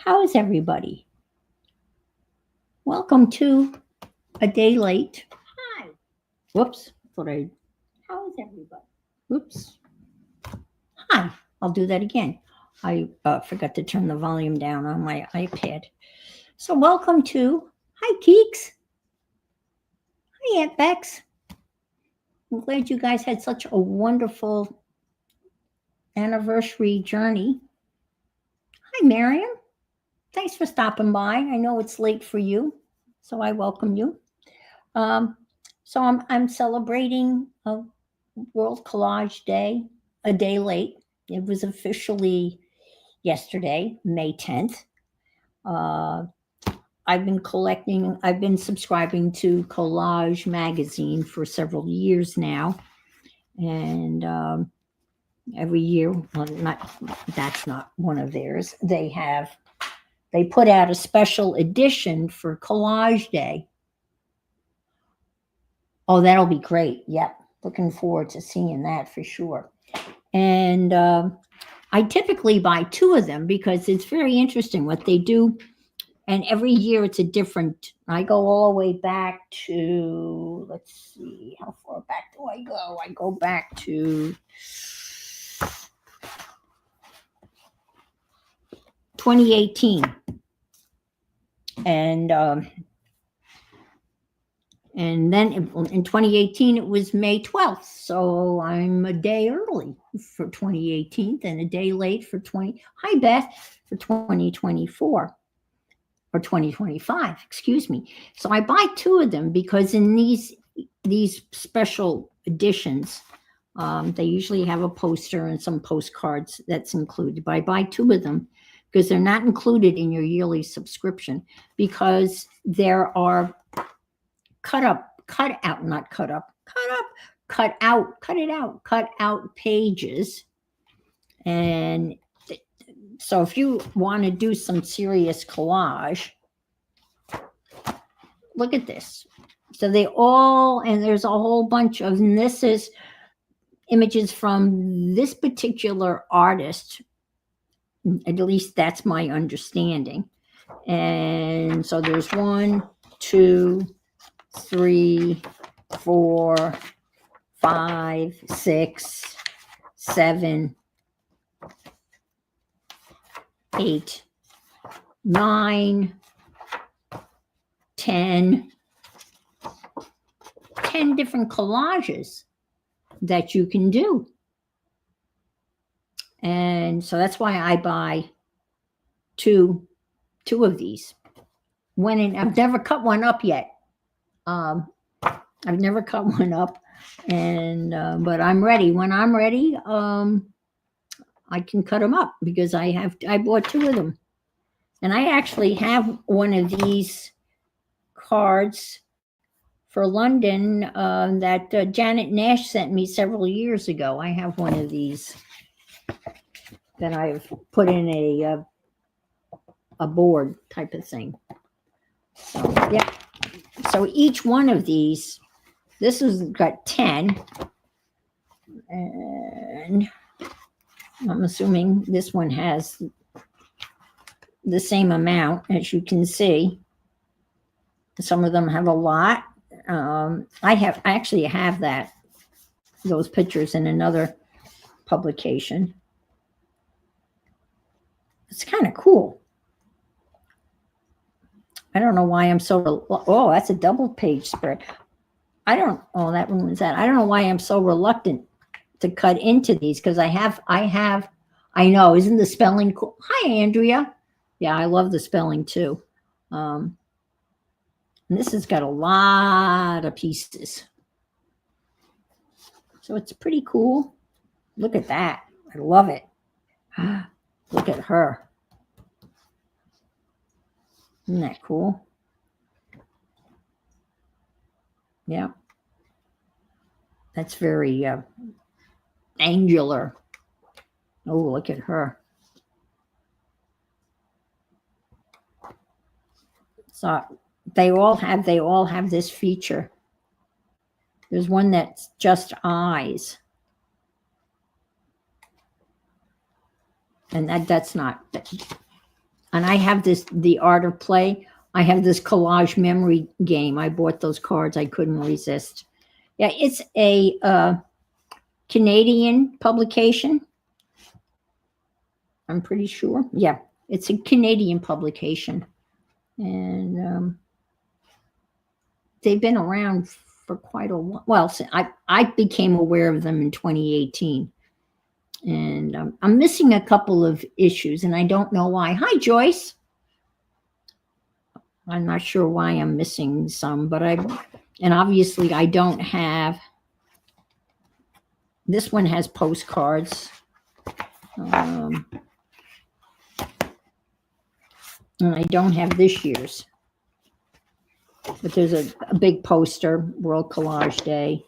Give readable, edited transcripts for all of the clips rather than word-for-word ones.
How is everybody? Welcome to a day late. Hi. Whoops. Thought I. How is everybody? Whoops. Hi. I'll do that again. I forgot to turn the volume down on my iPad. So welcome to. Hi, Keeks. Hi, Aunt Bex. I'm glad you guys had such a wonderful anniversary journey. Hi, Miriam. Thanks for stopping by. I know it's late for you, so I welcome you. Um, so I'm celebrating a World Collage Day a day late. It was officially yesterday, May 10th. Uh, I've been subscribing to Collage magazine for several years now, and every year, well, not that's not one of theirs. They put out a special edition for Collage Day. Oh, that'll be great. Yep. Looking forward to seeing that for sure. And I typically buy two of them because it's very interesting what they do. And every year it's a different. I go all the way back to, let's see, how far back do I go? I go back to 2018. And then in 2018, it was May 12th. So I'm a day early for 2018 and a day late for hi, Beth, for 2024 or 2025, excuse me. So I buy two of them because in these special editions, they usually have a poster and some postcards that's included. But I buy two of them because they're not included in your yearly subscription because there are cut out pages. And so if you want to do some serious collage, look at this. So and there's a whole bunch of, and this is images from this particular artist. At least that's my understanding. And so there's 1, 2, 3, 4, 5, 6, 7, 8, 9, 10 different collages that you can do. And so that's why I buy two of these. I've never cut one up yet. I've never cut one up, and but I'm ready. When I'm ready, I can cut them up because I bought two of them, and I actually have one of these cards for London that Janet Nash sent me several years ago. I have one of these that I've put in a board type of thing. So yeah. So each one of these, this has got 10, and I'm assuming this one has the same amount, as you can see. Some of them have a lot. I actually have those pictures in another publication. It's kind of cool. I don't know why I'm so. Oh, that's a double page spread. That one was that. I don't know why I'm so reluctant to cut into these because I know, isn't the spelling cool? Hi, Andrea. Yeah, I love the spelling too. And this has got a lot of pieces. So it's pretty cool. Look at that. I love it. Look at her. Isn't that cool? Yeah. That's very angular. Oh, look at her. So they all have this feature. There's one that's just eyes. And that's not, And I have the Art of Play. I have this collage memory game. I bought those cards. I couldn't resist. Yeah, it's a Canadian publication. I'm pretty sure. Yeah, it's a Canadian publication. And they've been around for quite a while. Well, I became aware of them in 2018. And I'm missing a couple of issues, and I don't know why. Hi, Joyce. I'm not sure why I'm missing some, but and obviously I don't have, this one has postcards. And I don't have this year's, but there's a big poster, World Collage Day.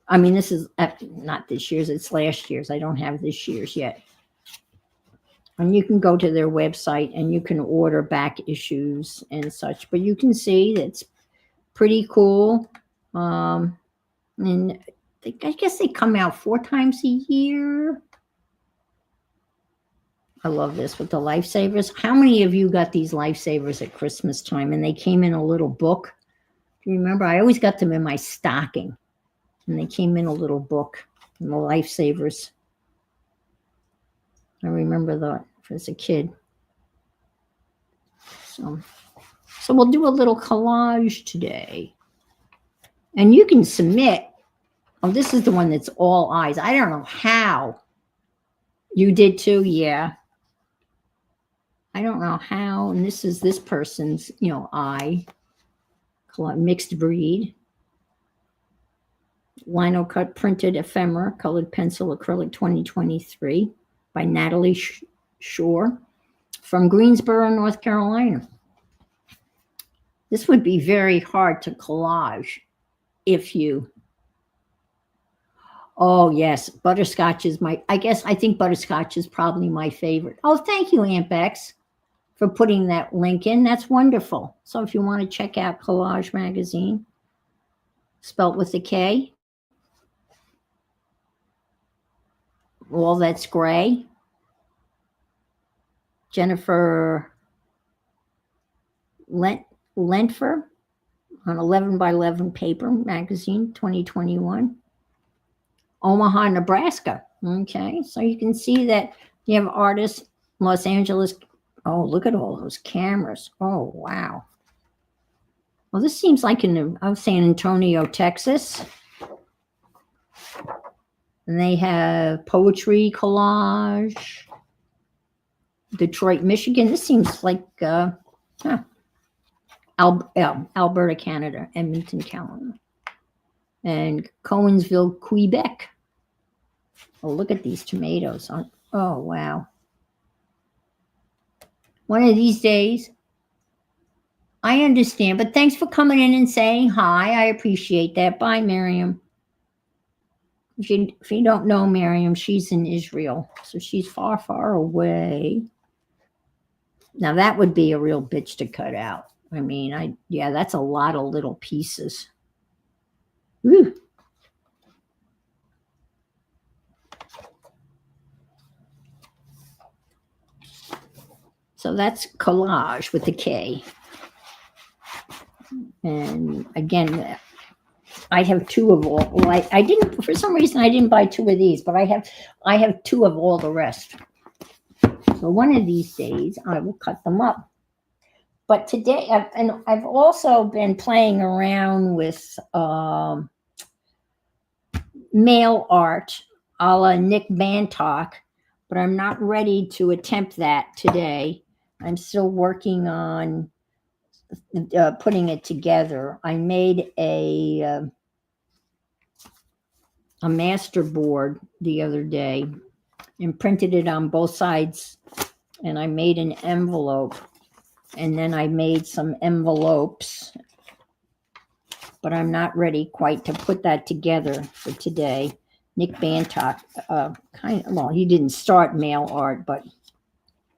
I mean, this is not this year's, it's last year's. I don't have this year's yet. And you can go to their website and you can order back issues and such, but you can see that's pretty cool. And I guess they come out 4 times a year. I love this with the lifesavers. How many of you got these lifesavers at Christmas time? And they came in a little book. Do you remember? I always got them in my stocking. And they came in a little book. And the lifesavers. I remember that as a kid. So we'll do a little collage today. And you can submit. Oh, this is the one that's all eyes. I don't know how. You did too? Yeah. I don't know how. And this is this person's, eye. Mixed breed. Lino cut printed ephemera, colored pencil acrylic 2023 by Natalie Shore from Greensboro, North Carolina. This would be very hard to collage if you. Oh, yes. Butterscotch is I think butterscotch is probably my favorite. Oh, thank you, Aunt Bex, for putting that link in. That's wonderful. So if you want to check out Collage Magazine, spelt with a K. All That's Gray. Jennifer Lentfer on 11 by 11 paper magazine, 2021. Omaha, Nebraska. Okay, so you can see that you have artists, Los Angeles. Oh, look at all those cameras. Oh, wow. Well, this seems like in San Antonio, Texas. And they have poetry collage. Detroit, Michigan. This seems like Alberta, Canada. Edmonton, Canada. And Cowansville, Quebec. Oh, look at these tomatoes. Oh, wow. One of these days, I understand, but thanks for coming in and saying hi. I appreciate that. Bye, Miriam. If you don't know Miriam, she's in Israel, so she's far, far away. Now, that would be a real bitch to cut out. I mean, that's a lot of little pieces. Woo. So that's collage with the K. And again, I have 2 of all. Well, I didn't, for some reason, I didn't buy 2 of these, but I have 2 of all the rest. So one of these days, I will cut them up. But today, I've also been playing around with mail art a la Nick Bantock, but I'm not ready to attempt that today. I'm still working on putting it together. I made a master board the other day and printed it on both sides, and I made an envelope, and then I made some envelopes, but I'm not ready quite to put that together for today. Nick Bantock, he didn't start mail art, but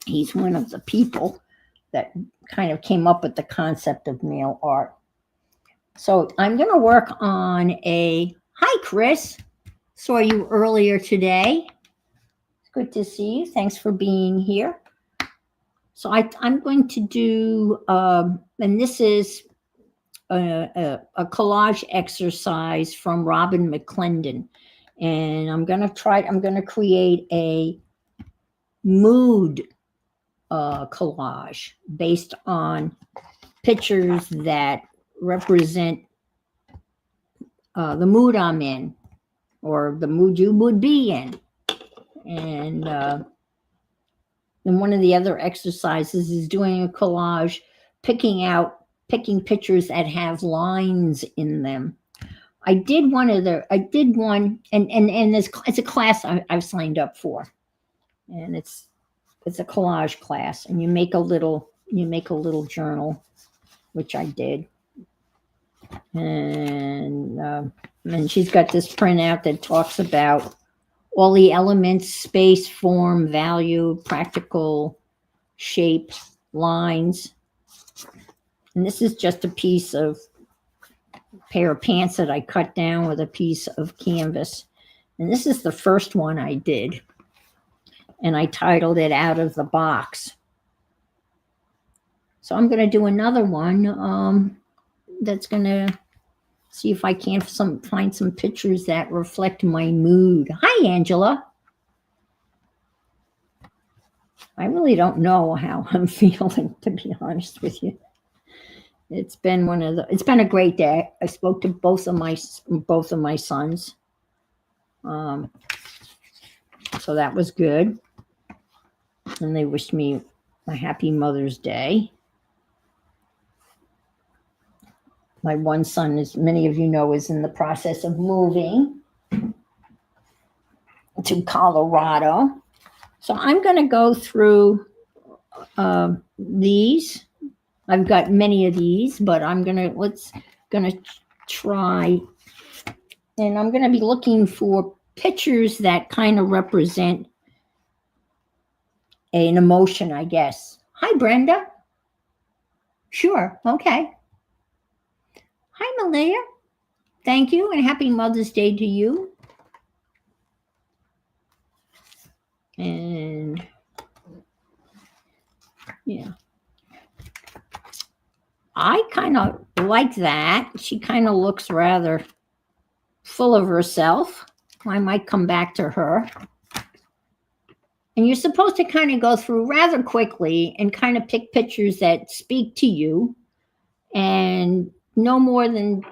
he's one of the people that kind of came up with the concept of mail art. So I'm going to work on hi, Chris. Saw you earlier today. It's good to see you. Thanks for being here. So I'm going to do, and this is a collage exercise from Robin McClendon. And I'm going to create a mood collage based on pictures that represent the mood I'm in or the mood you would be in. And then one of the other exercises is doing a collage, picking pictures that have lines in them. I did one, and it's a class I've signed up for, and it's a collage class, and you make a little journal, which I did, and she's got this printout that talks about all the elements: space, form, value, practical, shape, lines. And this is just a pair of pants that I cut down with a piece of canvas. And this is the first one I did. And I titled it Out of the Box. So I'm going to do another one that's going to see if I can find some pictures that reflect my mood. Hi, Angela. I really don't know how I'm feeling, to be honest with you. It's been a great day. I spoke to both of my sons. So that was good. And they wished me a happy Mother's Day. My one son, as many of you know, is in the process of moving to Colorado. So I'm going to go through these. I've got many of these, but I'm gonna try, and I'm gonna be looking for pictures that kind of represent an emotion, I guess. Hi, Brenda. Sure, okay. Hi, Malia. Thank you, and happy Mother's Day to you. And yeah. I kind of like that. She kind of looks rather full of herself. I might come back to her. And you're supposed to kind of go through rather quickly and kind of pick pictures that speak to you, and no more than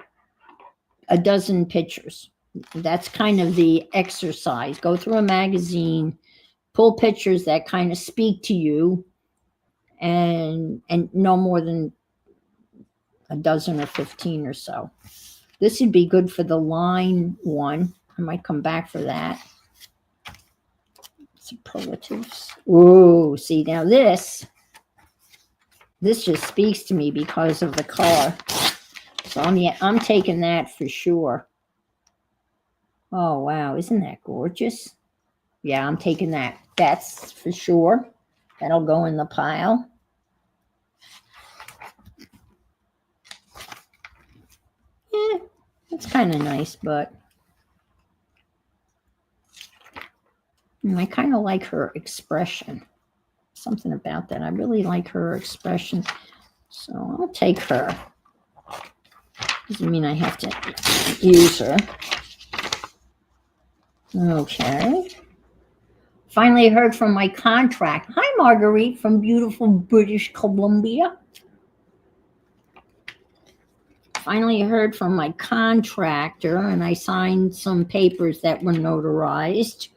a dozen pictures. That's kind of the exercise. Go through a magazine, pull pictures that kind of speak to you, and no more than a dozen or 15 or so. This would be good for the line one. I might come back for that. Superlatives. Ooh, see, now this just speaks to me because of the color. So I'm taking that for sure. Oh, wow. Isn't that gorgeous? Yeah, I'm taking that. That's for sure. That'll go in the pile. Yeah, it's kind of nice, but I kind of like her expression. Something about that. I really like her expression. So I'll take her. Doesn't mean I have to use her. Okay. Finally heard from my contract. Hi, Marguerite from beautiful British Columbia. Finally heard from my contractor, and I signed some papers that were notarized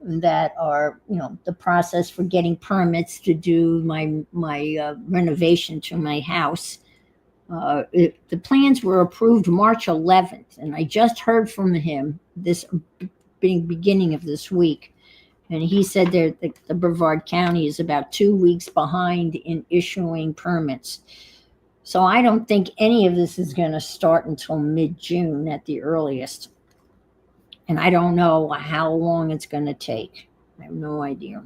that are, the process for getting permits to do my renovation to my house. The plans were approved March 11th, and I just heard from him this beginning of this week. And he said the Brevard County is about 2 weeks behind in issuing permits. So I don't think any of this is going to start until mid-June at the earliest. And I don't know how long it's going to take. I have no idea.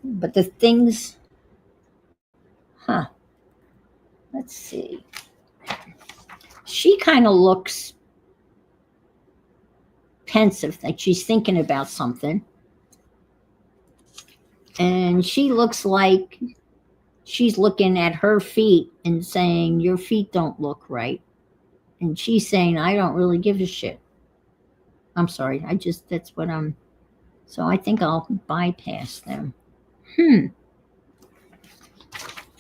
But the things, let's see. She kind of looks pensive, like she's thinking about something. And she looks like she's looking at her feet and saying, your feet don't look right. And she's saying, I don't really give a shit. I'm sorry. That's what I'm. So I think I'll bypass them.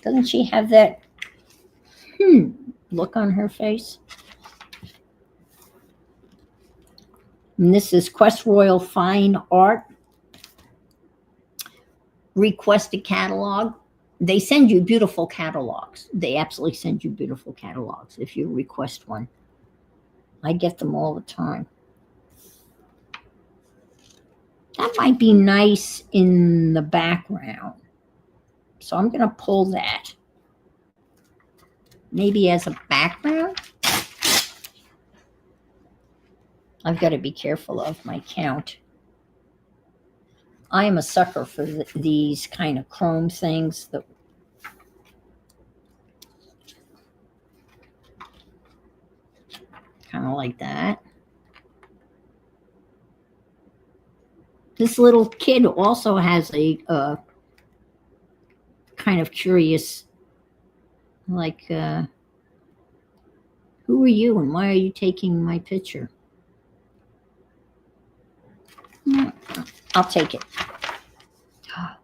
Doesn't she have that look on her face? And this is Quest Royal Fine Art. Request a catalog. They send you beautiful catalogs. They absolutely send you beautiful catalogs if you request one. I get them all the time. That might be nice in the background. So I'm going to pull that. Maybe as a background. I've got to be careful of my count. I am a sucker for these kind of chrome things. Kind of like that. This little kid also has a kind of curious, like, who are you and why are you taking my picture? I'll take it.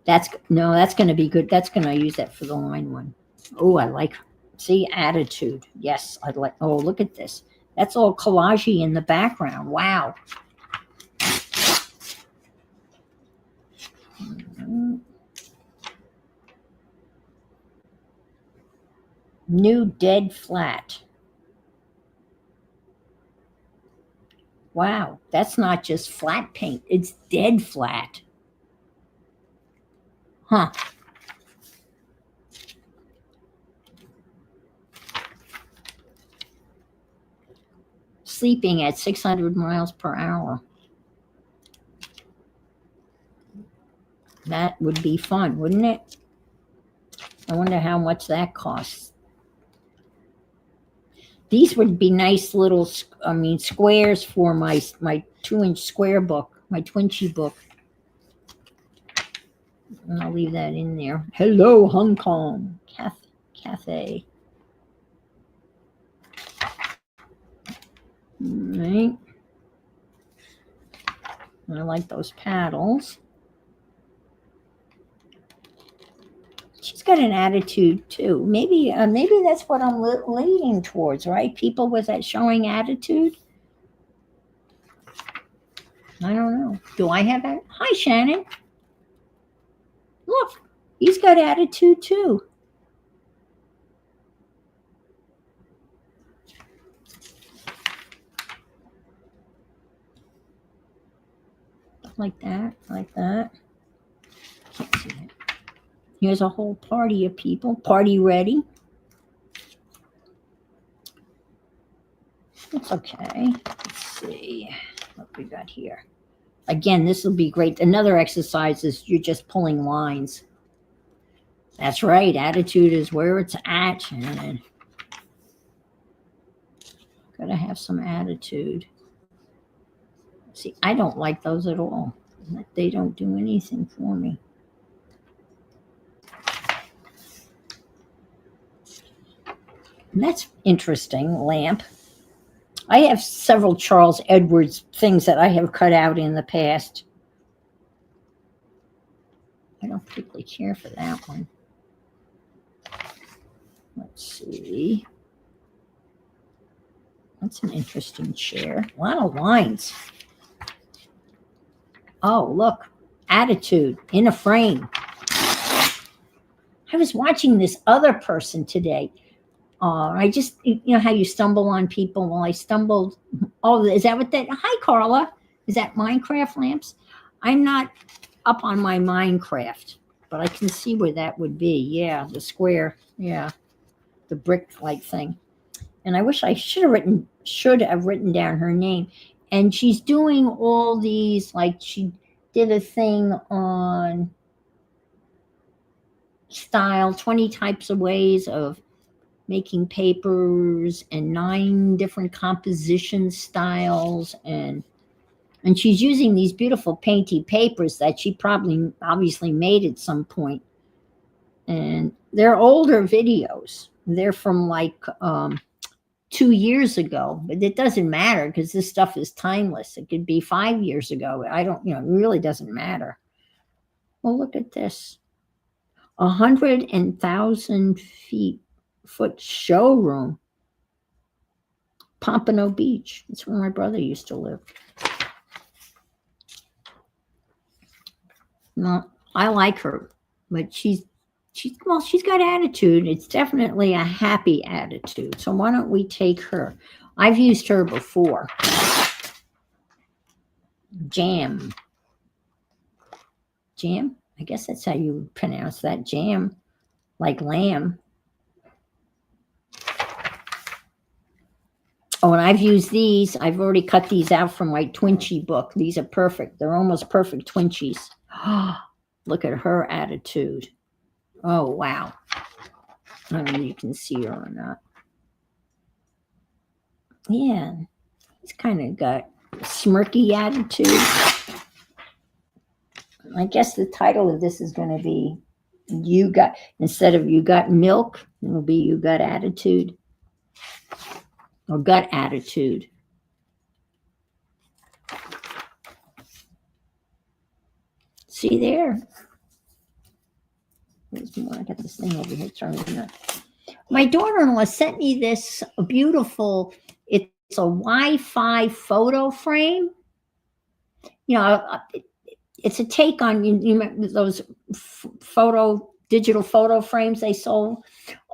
That's going to be good. That's going to use that for the line one. Oh, I like, see, attitude. Yes, I like, oh, look at this. That's all collagey in the background. Wow. New dead flat. Wow, that's not just flat paint. It's dead flat. Huh. Sleeping at 600 miles per hour. That would be fun, wouldn't it? I wonder how much that costs. These would be nice little, squares for my 2-inch square book, my Twinchy book. And I'll leave that in there. Hello, Hong Kong. Cafe. All right. I like those paddles. She's got an attitude too. Maybe that's what I'm leaning towards, right? People with that showing attitude. I don't know. Do I have that? Hi, Shannon. Look, he's got attitude too. Like that, like that. Can't see that. Here's a whole party of people. Party ready. It's okay. Let's see what we got here. Again, this will be great. Another exercise is you're just pulling lines. That's right. Attitude is where it's at. And gotta have some attitude. See, I don't like those at all. They don't do anything for me. And that's interesting, lamp. I have several Charles Edwards things that I have cut out in the past. I don't particularly care for that one. Let's see. That's an interesting chair. A lot of lines. Oh, look. Attitude in a frame. I was watching this other person today. I just, how you stumble on people. Well, I stumbled. Oh, is that what that? Hi, Carla. Is that Minecraft lamps? I'm not up on my Minecraft, but I can see where that would be. Yeah, the square. Yeah, the brick-like thing. And I wish I should have written down her name. And she's doing all these, like she did a thing on style, 20 types of ways of making papers and 9 different composition styles. And And she's using these beautiful painty papers that she probably obviously made at some point. And they're older videos. They're from like 2 years ago, but it doesn't matter because this stuff is timeless. It could be 5 years ago. I don't, it really doesn't matter. Well, look at this. 100,000 foot showroom. Pompano Beach. That's where my brother used to live. No, I like her, but she's got attitude. It's definitely a happy attitude. So why don't we take her? I've used her before. Jam. Jam? I guess that's how you pronounce that. Jam. Like lamb. Oh, and I've used these. I've already cut these out from my Twinchy book. These are perfect. They're almost perfect Twinchies. Look at her attitude. Oh, wow. I don't know if you can see her or not. Yeah, he's kind of got a smirky attitude. I guess the title of this is going to be instead of you got milk, it'll be you got attitude. Or gut attitude. See there? There's more. I got this thing over here turning up. My daughter-in-law sent me this beautiful, it's a Wi-Fi photo frame. It's a take on, you remember those digital photo frames they sold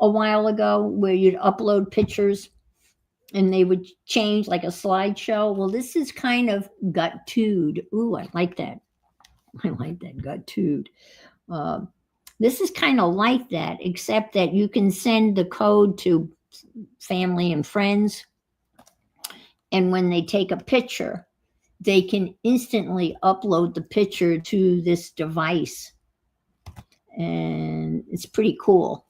a while ago where you'd upload pictures and they would change like a slideshow. Well, this is kind of gut-tude. Ooh, I like that. I like that gut-tude. This is kind of like that, except that you can send the code to family and friends. And when they take a picture, they can instantly upload the picture to this device. And it's pretty cool.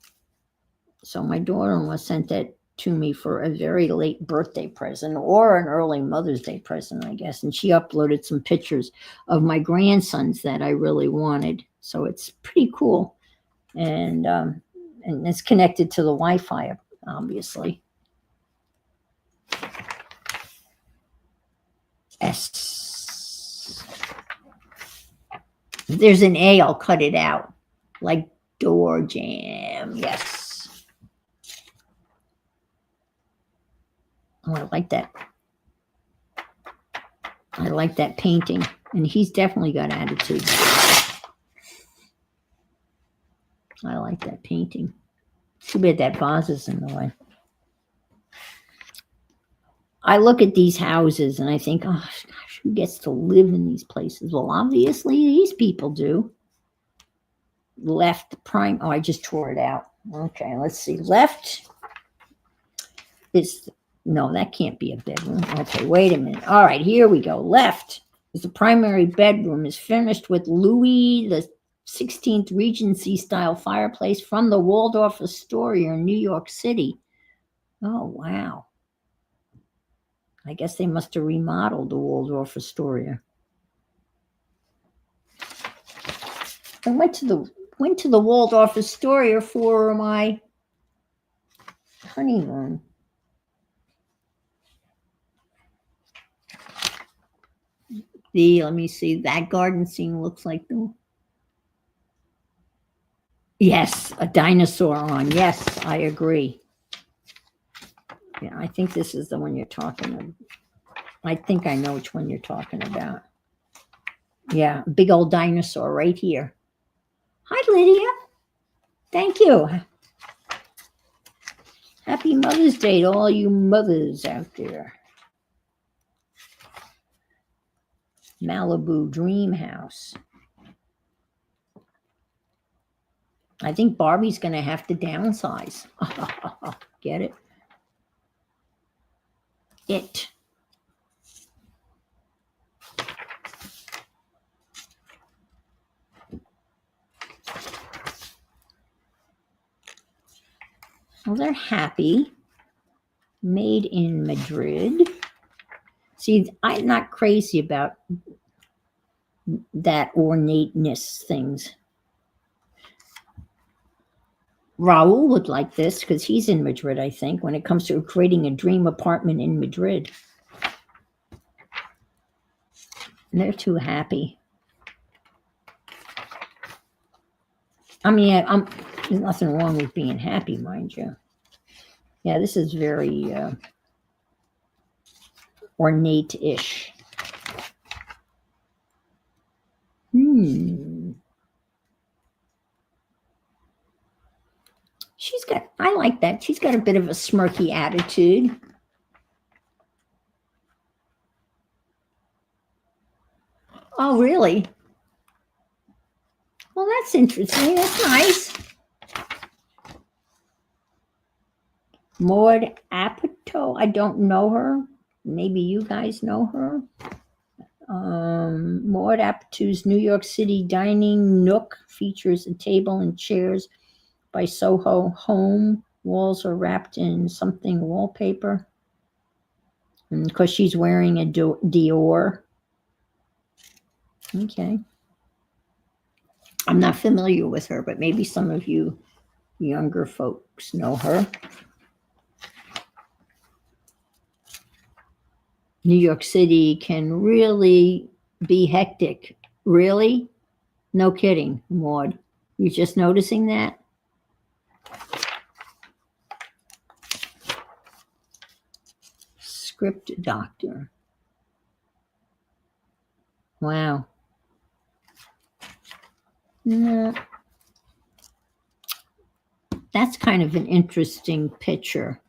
So my daughter-in-law sent that to me for a very late birthday present or an early Mother's Day present, I guess. And she uploaded some pictures of my grandsons that I really wanted. So it's pretty cool. And it's connected to the Wi-Fi, obviously. S. If there's an A, I'll cut it out. Like door jam. Yes. Oh, I like that. I like that painting. And he's definitely got attitude. I like that painting. Too bad that vase is in the way. I look at these houses and I think, oh, gosh, who gets to live in these places? Well, obviously these people do. Left prime. Oh, I just tore it out. Okay, let's see. Left is... No, that can't be a bedroom. Okay, wait a minute. All right, here we go. Left is the primary bedroom. Is finished with Louis the 16th Regency style fireplace from the Waldorf Astoria in New York City. Oh, wow. I guess they must have remodeled the Waldorf Astoria. I went to the Waldorf Astoria for my honeymoon. Let me see, that garden scene looks like the... Yes, a dinosaur on. Yes, I agree. Yeah, I think this is the one you're talking about. I think I know which one you're talking about. Yeah, big old dinosaur right here. Hi, Lydia. Thank you. Happy Mother's Day to all you mothers out there. Malibu Dream House. I think Barbie's going to have to downsize. Get it? It. Well, they're happy. Made in Madrid. See, I'm not crazy about that ornateness things. Raul would like this because he's in Madrid, I think, when it comes to creating a dream apartment in Madrid. And they're too happy. I mean, there's nothing wrong with being happy, mind you. Yeah, this is very ornate-ish. I like that. She's got a bit of a smirky attitude. Oh, really? Well, that's interesting. That's nice. Maud Apatow. I don't know her. Maybe you guys know her. Maud Apatow's New York City dining nook features a table and chairs by Soho Home. Walls are wrapped in something wallpaper. And because she's wearing a Dior. Okay. I'm not familiar with her, but maybe some of you younger folks know her. New York City can really be hectic. Really? No kidding, Maud. You're just noticing that? Script doctor. Wow. No. That's kind of an interesting picture.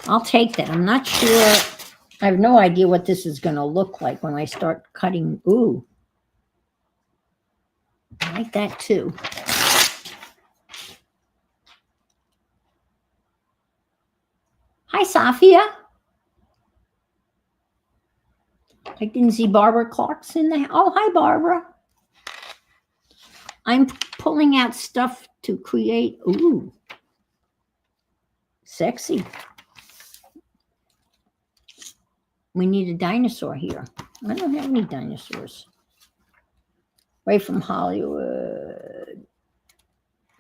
I'll take that. I'm not sure. I have no idea what this is going to look like when I start cutting. Ooh. I like that too. Hi, Safia. I didn't see Barbara Clarkson there. Oh, hi, Barbara. I'm pulling out stuff to create. Ooh. Sexy. We need a dinosaur here. I don't have any dinosaurs. Away from Hollywood.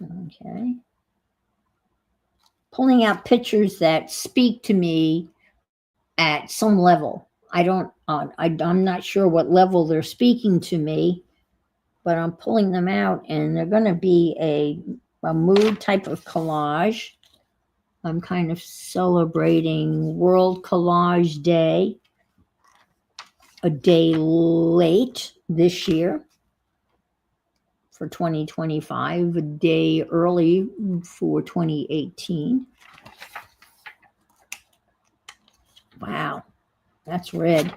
Okay. Pulling out pictures that speak to me at some level. I'm not sure what level they're speaking to me, but I'm pulling them out, and they're going to be a mood type of collage. I'm kind of celebrating World Collage Day, a day late this year for 2025, a day early for 2018. Wow, that's red.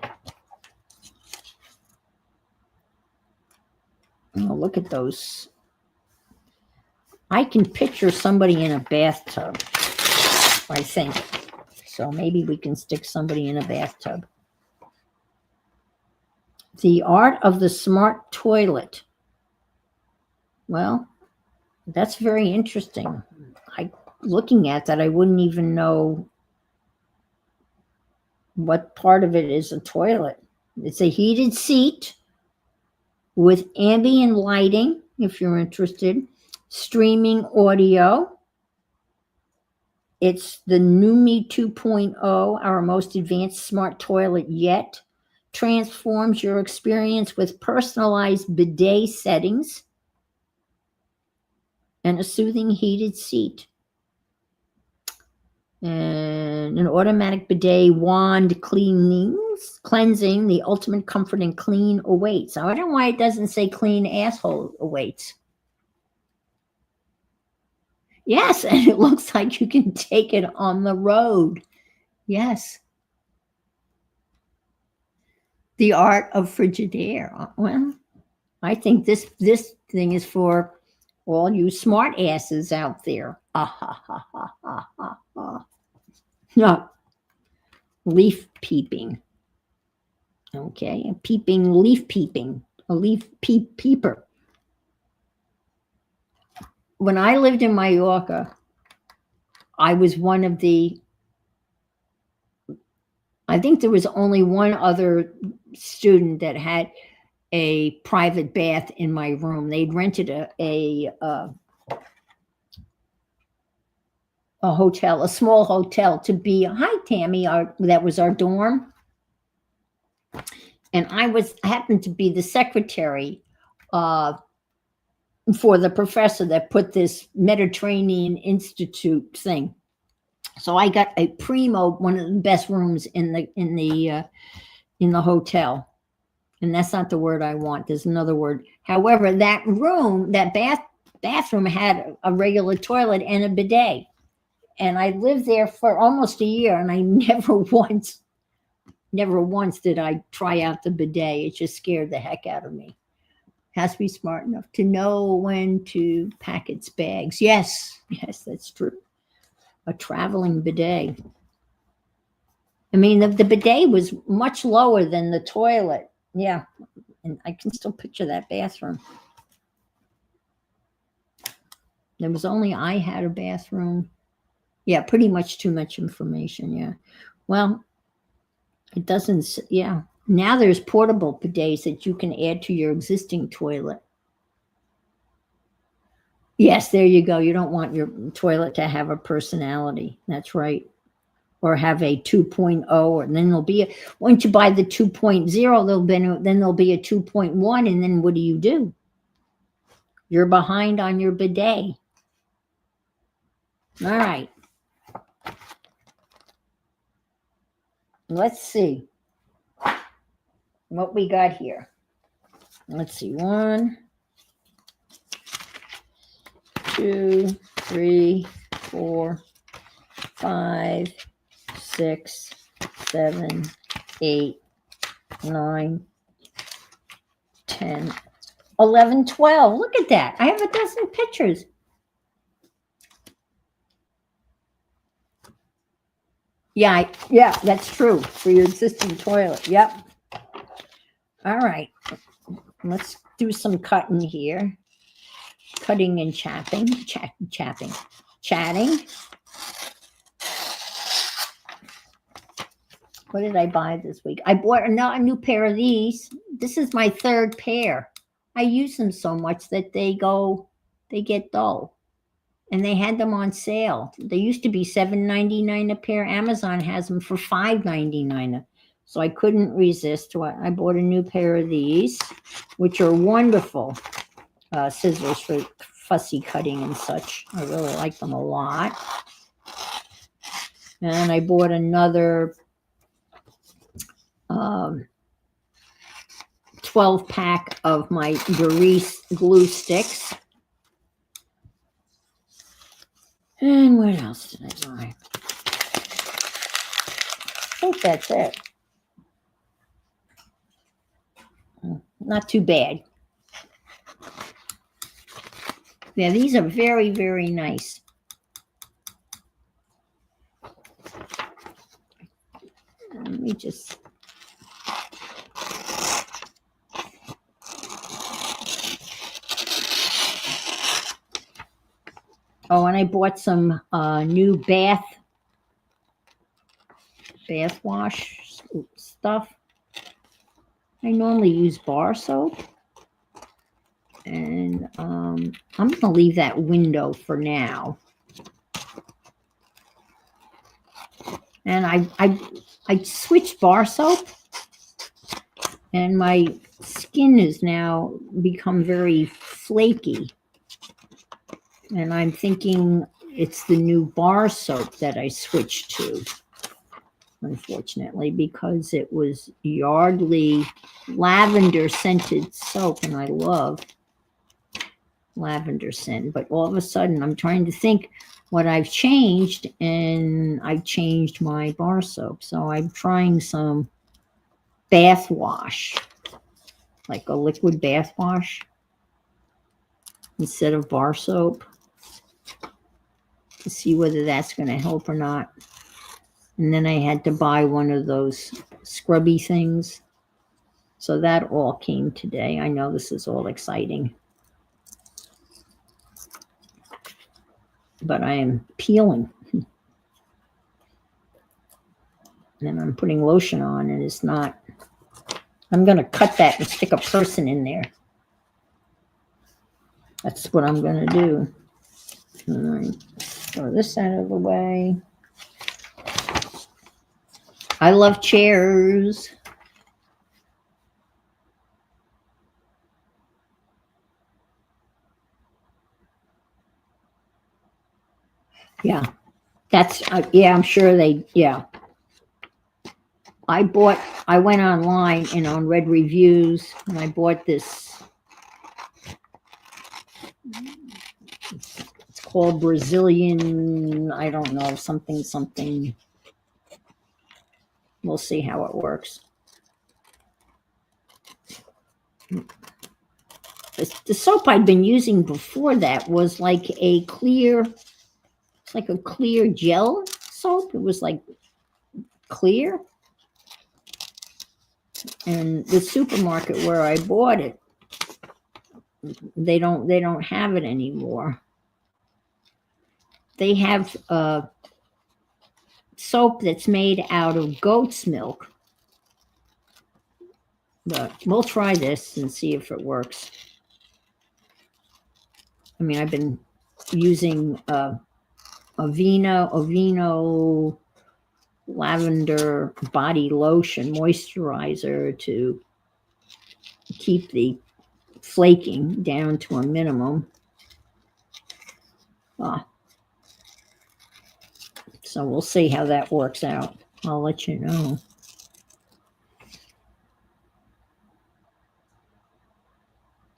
Oh, look at those. I can picture somebody in a bathtub, I think. So maybe we can stick somebody in a bathtub. The art of the smart toilet. Well, that's very interesting. Looking at that, I wouldn't even know what part of it is a toilet. It's a heated seat with ambient lighting, if you're interested, streaming audio. It's the Numi 2.0, our most advanced smart toilet yet. Transforms your experience with personalized bidet settings and a soothing heated seat. And an automatic bidet wand cleansing, the ultimate comfort and clean awaits. I don't know why it doesn't say clean asshole awaits. Yes, and it looks like you can take it on the road. Yes. The art of Frigidaire. Well, I think this thing is for all you smart asses out there. No. Leaf peeping. Okay, a peeping, leaf peeping, a leaf peeper. When I lived in Mallorca, I was one of the, I think there was only one other student that had a private bath in my room. They'd rented a hotel, a small hotel, to be. Hi, Tammy. That was our dorm, and I happened to be the secretary uh, for the professor that put this Mediterranean Institute thing. So I got a primo, one of the best rooms in the hotel. And that's not the word I want. There's another word. However, that room, that bathroom had a regular toilet and a bidet. And I lived there for almost a year, and I never once did I try out the bidet. It just scared the heck out of me. Has to be smart enough to know when to pack its bags. Yes, that's true. A traveling bidet. I mean, the bidet was much lower than the toilet. Yeah, and I can still picture that bathroom. There was only I had a bathroom. Yeah, pretty much too much information. Yeah. Well, it doesn't. Yeah. Now there's portable bidets that you can add to your existing toilet. Yes, there you go. You don't want your toilet to have a personality. That's right. Or have a 2.0, and then once you buy the 2.0, then there'll be a 2.1, and then what do? You're behind on your bidet. All right. Let's see what we got here. Let's see. 1, 2, 3, 4, 5, 6, 7, 8, 9, 10, 11, 12. Look at that. I have a dozen pictures. Yeah, that's true for your existing toilet. Yep. All right. Let's do some cutting here. Cutting and chatting. What did I buy this week? I bought a new pair of these. This is my third pair. I use them so much that they get dull. And they had them on sale. They used to be $7.99 a pair. Amazon has them for $5.99. So I couldn't resist. I bought a new pair of these, which are wonderful scissors for fussy cutting and such. I really like them a lot. And I bought another 12-pack of my Doris glue sticks. And what else did I buy? I think that's it. Not too bad. Yeah, these are very, very nice. Let me just... Oh, and I bought some new bath wash stuff. I normally use bar soap. And I'm going to leave that window for now. And I switched bar soap, and my skin has now become very flaky. And I'm thinking it's the new bar soap that I switched to, unfortunately, because it was Yardley lavender scented soap, and I love lavender scent. But all of a sudden, I'm trying to think what I've changed, and I've changed my bar soap. So I'm trying some bath wash, like a liquid bath wash instead of bar soap, to see whether that's going to help or not. And then I had to buy one of those scrubby things. So that all came today. I know this is all exciting, but I am peeling. And I'm putting lotion on and it's not. I'm going to cut that and stick a person in there. That's what I'm going to do. All right. Throw this out of the way. I love chairs. Yeah. That's, yeah, I'm sure they, yeah. I went online and on Red Reviews and I bought this. It's called Brazilian, I don't know, something. We'll see how it works. The soap I'd been using before that was like a clear, it's like a clear gel soap. It was like clear. And the supermarket where I bought it, they don't have it anymore. They have soap that's made out of goat's milk. But we'll try this and see if it works. I mean, I've been using Aveeno lavender body lotion moisturizer to keep the flaking down to a minimum. So we'll see how that works out. I'll let you know.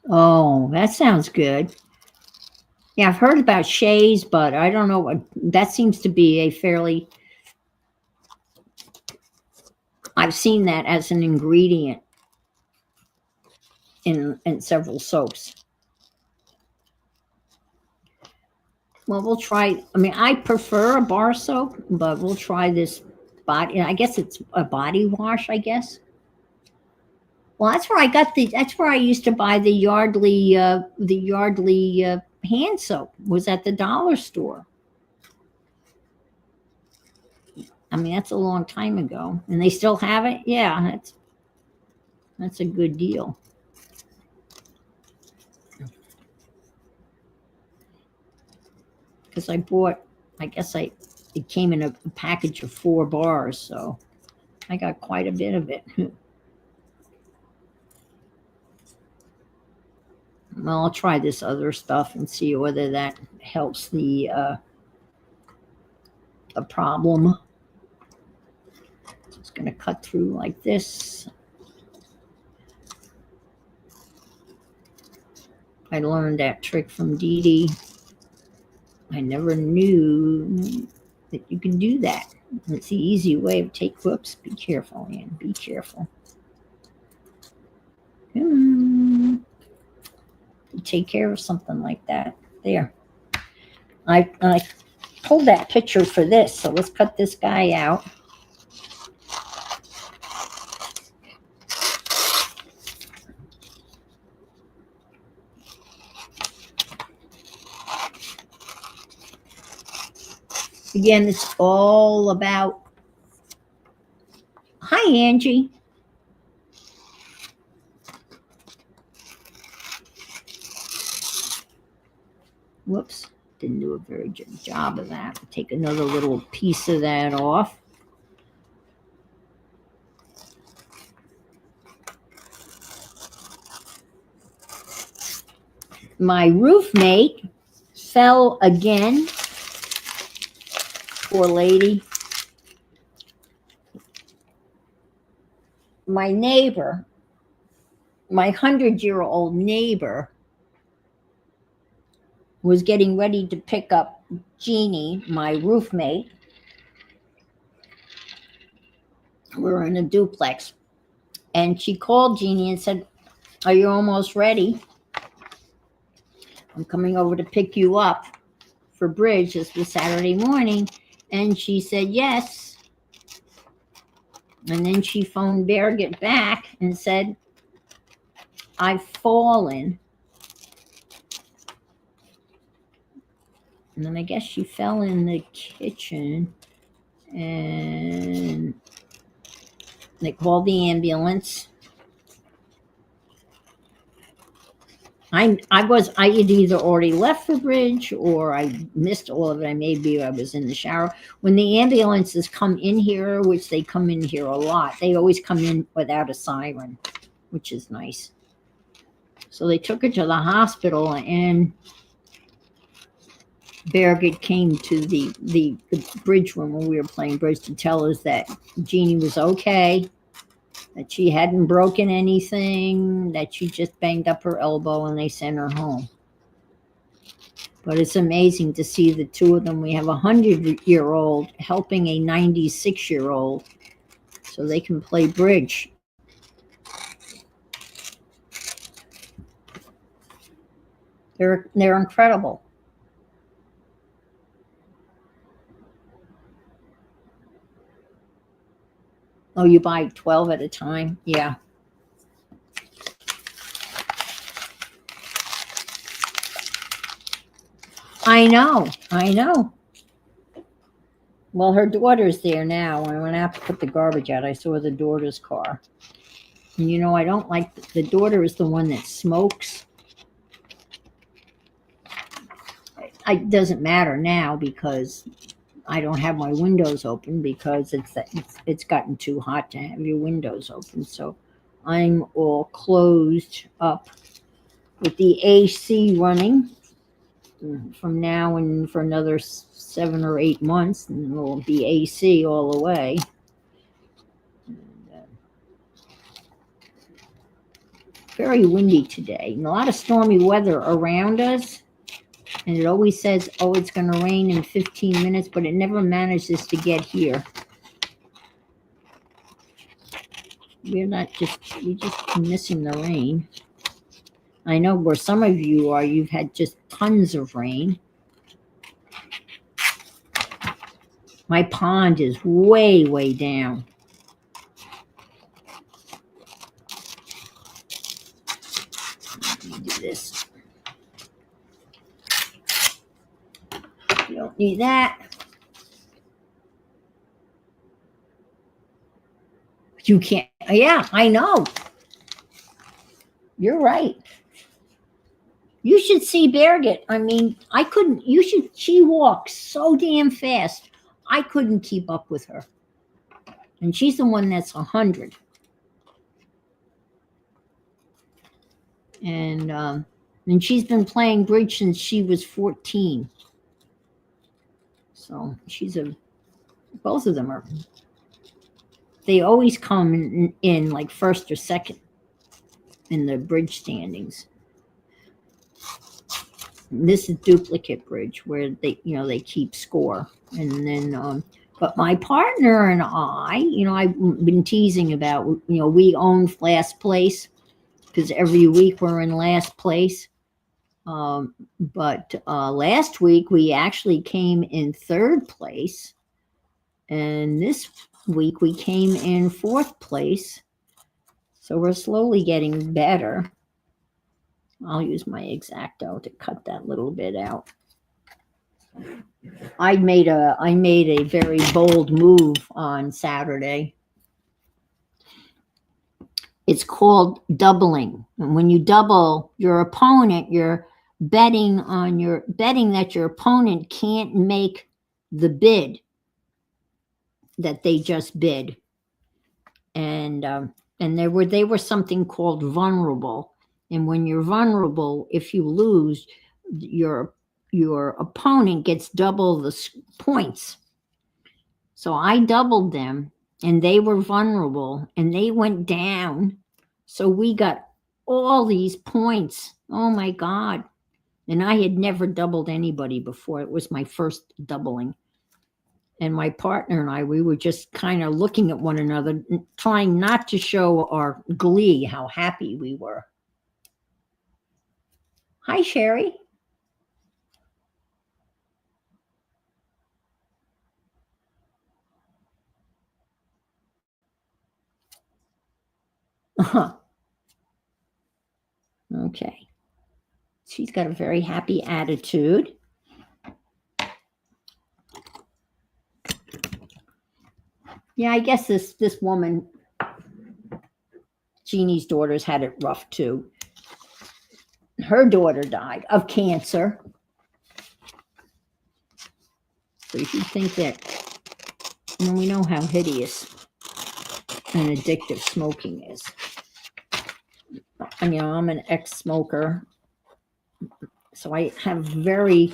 Oh, that sounds good. Yeah, I've heard about Shay's, but I don't know what that seems to be a fairly. I've seen that as an ingredient in several soaps. Well, we'll try. I mean, I prefer a bar soap, but we'll try this body. I guess it's a body wash, I guess. Well, that's where I got that's where I used to buy the Yardley hand soap, was at the dollar store. I mean, that's a long time ago. And they still have it? Yeah, that's a good deal. Because I bought, I guess it came in a package of 4 bars, so I got quite a bit of it. Well, I'll try this other stuff and see whether that helps the problem. Just going to cut through like this. I learned that trick from Dee Dee. I never knew that you can do that. It's the easy way of whoops, be careful, Ann, be careful. Take care of something like that. There. I pulled that picture for this, so let's cut this guy out. Again, it's all about. Hi, Angie. Whoops, didn't do a very good job of that. Take another little piece of that off. My roommate fell again. Poor lady. My neighbor, my 100-year-old neighbor, was getting ready to pick up Jeannie, my roommate. We're in a duplex. And she called Jeannie and said, "Are you almost ready? I'm coming over to pick you up for bridge. This was Saturday morning." And she said, "Yes." And then she phoned Birgit back and said, "I've fallen." And then I guess she fell in the kitchen and They called the ambulance. I had either already left for bridge or I missed all of it. Maybe I was in the shower. When the ambulances come in here, which they come in here a lot, they always come in without a siren, which is nice. So they took her to the hospital, and Birgit came to the bridge room when we were playing bridge to tell us that Jeannie was okay, that she hadn't broken anything, that she just banged up her elbow, and they sent her home. But it's amazing to see the two of them. We have a 100-year-old helping a 96-year-old so they can play bridge. They're incredible. Oh, you buy 12 at a time? Yeah. I know. Well, her daughter's there now. When I went out to put the garbage out, I saw the daughter's car. And I don't like, the daughter is the one that smokes. It doesn't matter now because I don't have my windows open because it's gotten too hot to have your windows open. So I'm all closed up with the AC running from now and for another 7 or 8 months, and it'll be AC all the way. Very windy today, and a lot of stormy weather around us. And it always says, oh, it's going to rain in 15 minutes, but it never manages to get here. We're just missing the rain. I know where some of you are, you've had just tons of rain. My pond is way, way down. Let me do this. You don't need that. You can't. Yeah, I know. You're right. You should see Birgit. I mean, I couldn't. She walks so damn fast. I couldn't keep up with her. And she's the one that's 100. And she's been playing bridge since she was 14. So both of them are. They always come in like first or second in the bridge standings. This is duplicate bridge where they keep score. And then but my partner and I've been teasing about, we own last place because every week we're in last place. But last week we actually came in third place, and this week we came in fourth place. So we're slowly getting better. I'll use my X-Acto to cut that little bit out. I made a very bold move on Saturday. It's called doubling. And when you double your opponent, you're betting that your opponent can't make the bid that they just bid. And they were something called vulnerable. And when you're vulnerable, if you lose, your opponent gets double the points. So I doubled them, and they were vulnerable, and they went down. So we got all these points. Oh my God. And I had never doubled anybody before. It was my first doubling. And my partner and I, we were just kind of looking at one another, trying not to show our glee, how happy we were. Hi, Sherry. Okay. She's got a very happy attitude. Yeah, I guess this woman Jeannie's daughters had it rough too. Her daughter died of cancer. So you should think that, we know how hideous and addictive smoking is. And, I'm an ex-smoker, so I have very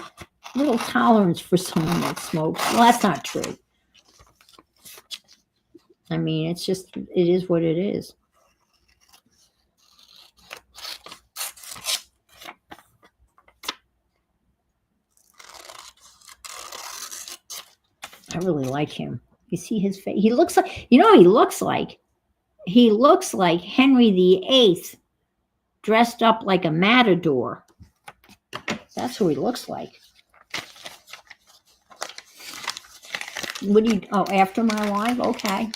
little tolerance for someone that smokes. Well, that's not true. I mean, it is what it is. I really like him. You see his face? He looks like, he looks like? He looks like Henry VIII dressed up like a matador. That's who he looks like. What do you, after my wife? Okay.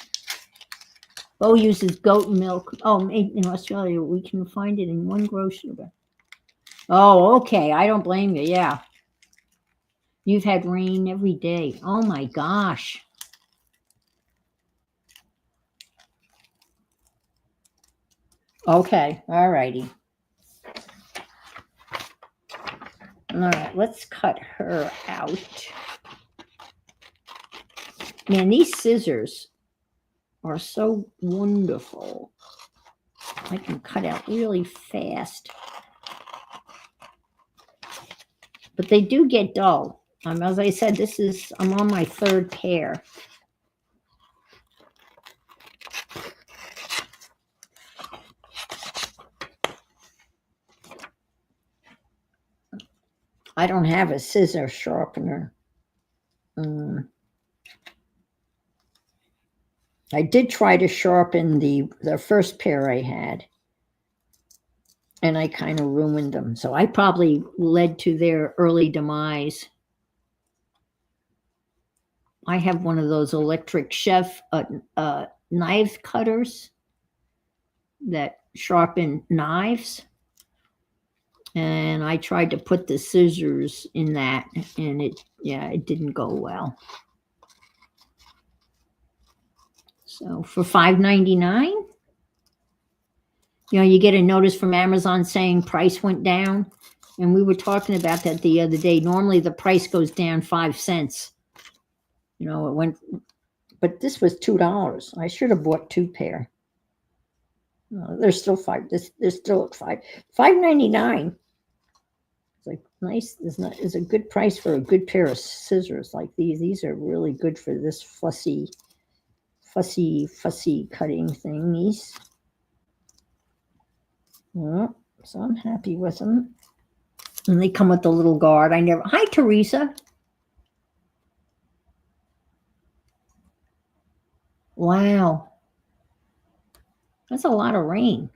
Bo uses goat milk. Oh, in Australia, we can find it in one grocery store. Oh, okay. I don't blame you. Yeah. You've had rain every day. Oh my gosh. Okay. All righty. All right. Let's cut her out. Man, these scissors are so wonderful. I can cut out really fast. But they do get dull. As I said, I'm on my third pair. I don't have a scissor sharpener. I did try to sharpen the first pair I had, and I kind of ruined them. So I probably led to their early demise. I have one of those electric chef knife cutters that sharpen knives. And I tried to put the scissors in that, and it didn't go well. So for $5.99, you get a notice from Amazon saying price went down. And we were talking about that the other day. Normally the price goes down 5 cents. It went, but this was $2. I should have bought 2 pair. No, they're still they're still at $5.99. It's like nice. Is a good price for a good pair of scissors like these. These are really good for this fussy cutting thingies. Well, so I'm happy with them. And they come with the little guard. Hi, Teresa. Wow. That's a lot of rain.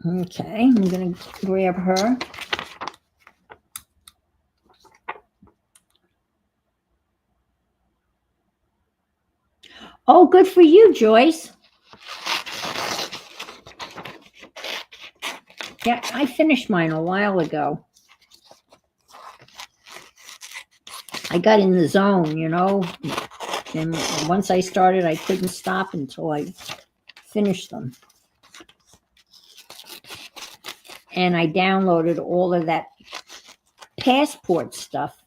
Okay, I'm going to grab her. Oh, good for you, Joyce. Yeah, I finished mine a while ago. I got in the zone, and once I started, I couldn't stop until I finished them. And I downloaded all of that passport stuff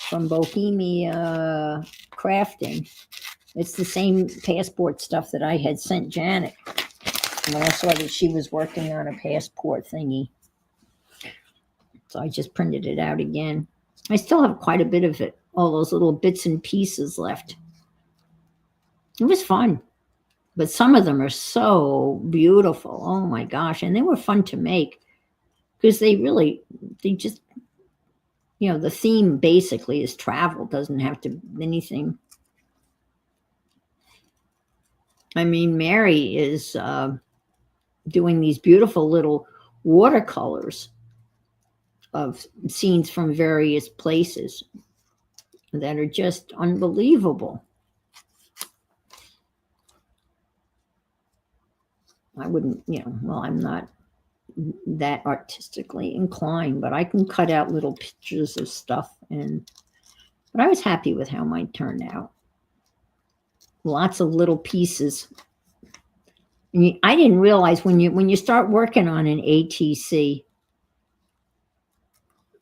from Bohemia Crafting. It's the same passport stuff that I had sent Janet when I saw that she was working on a passport thingy. So I just printed it out again. I still have quite a bit of it, all those little bits and pieces left. It was fun. But some of them are so beautiful. Oh my gosh. And they were fun to make because they just, the theme basically is travel. Doesn't have to be anything. I mean, Mary is doing these beautiful little watercolors of scenes from various places that are just unbelievable. I wouldn't, I'm not that artistically inclined, but I can cut out little pictures of stuff. But I was happy with how mine turned out. Lots of little pieces. And I didn't realize when you start working on an ATC,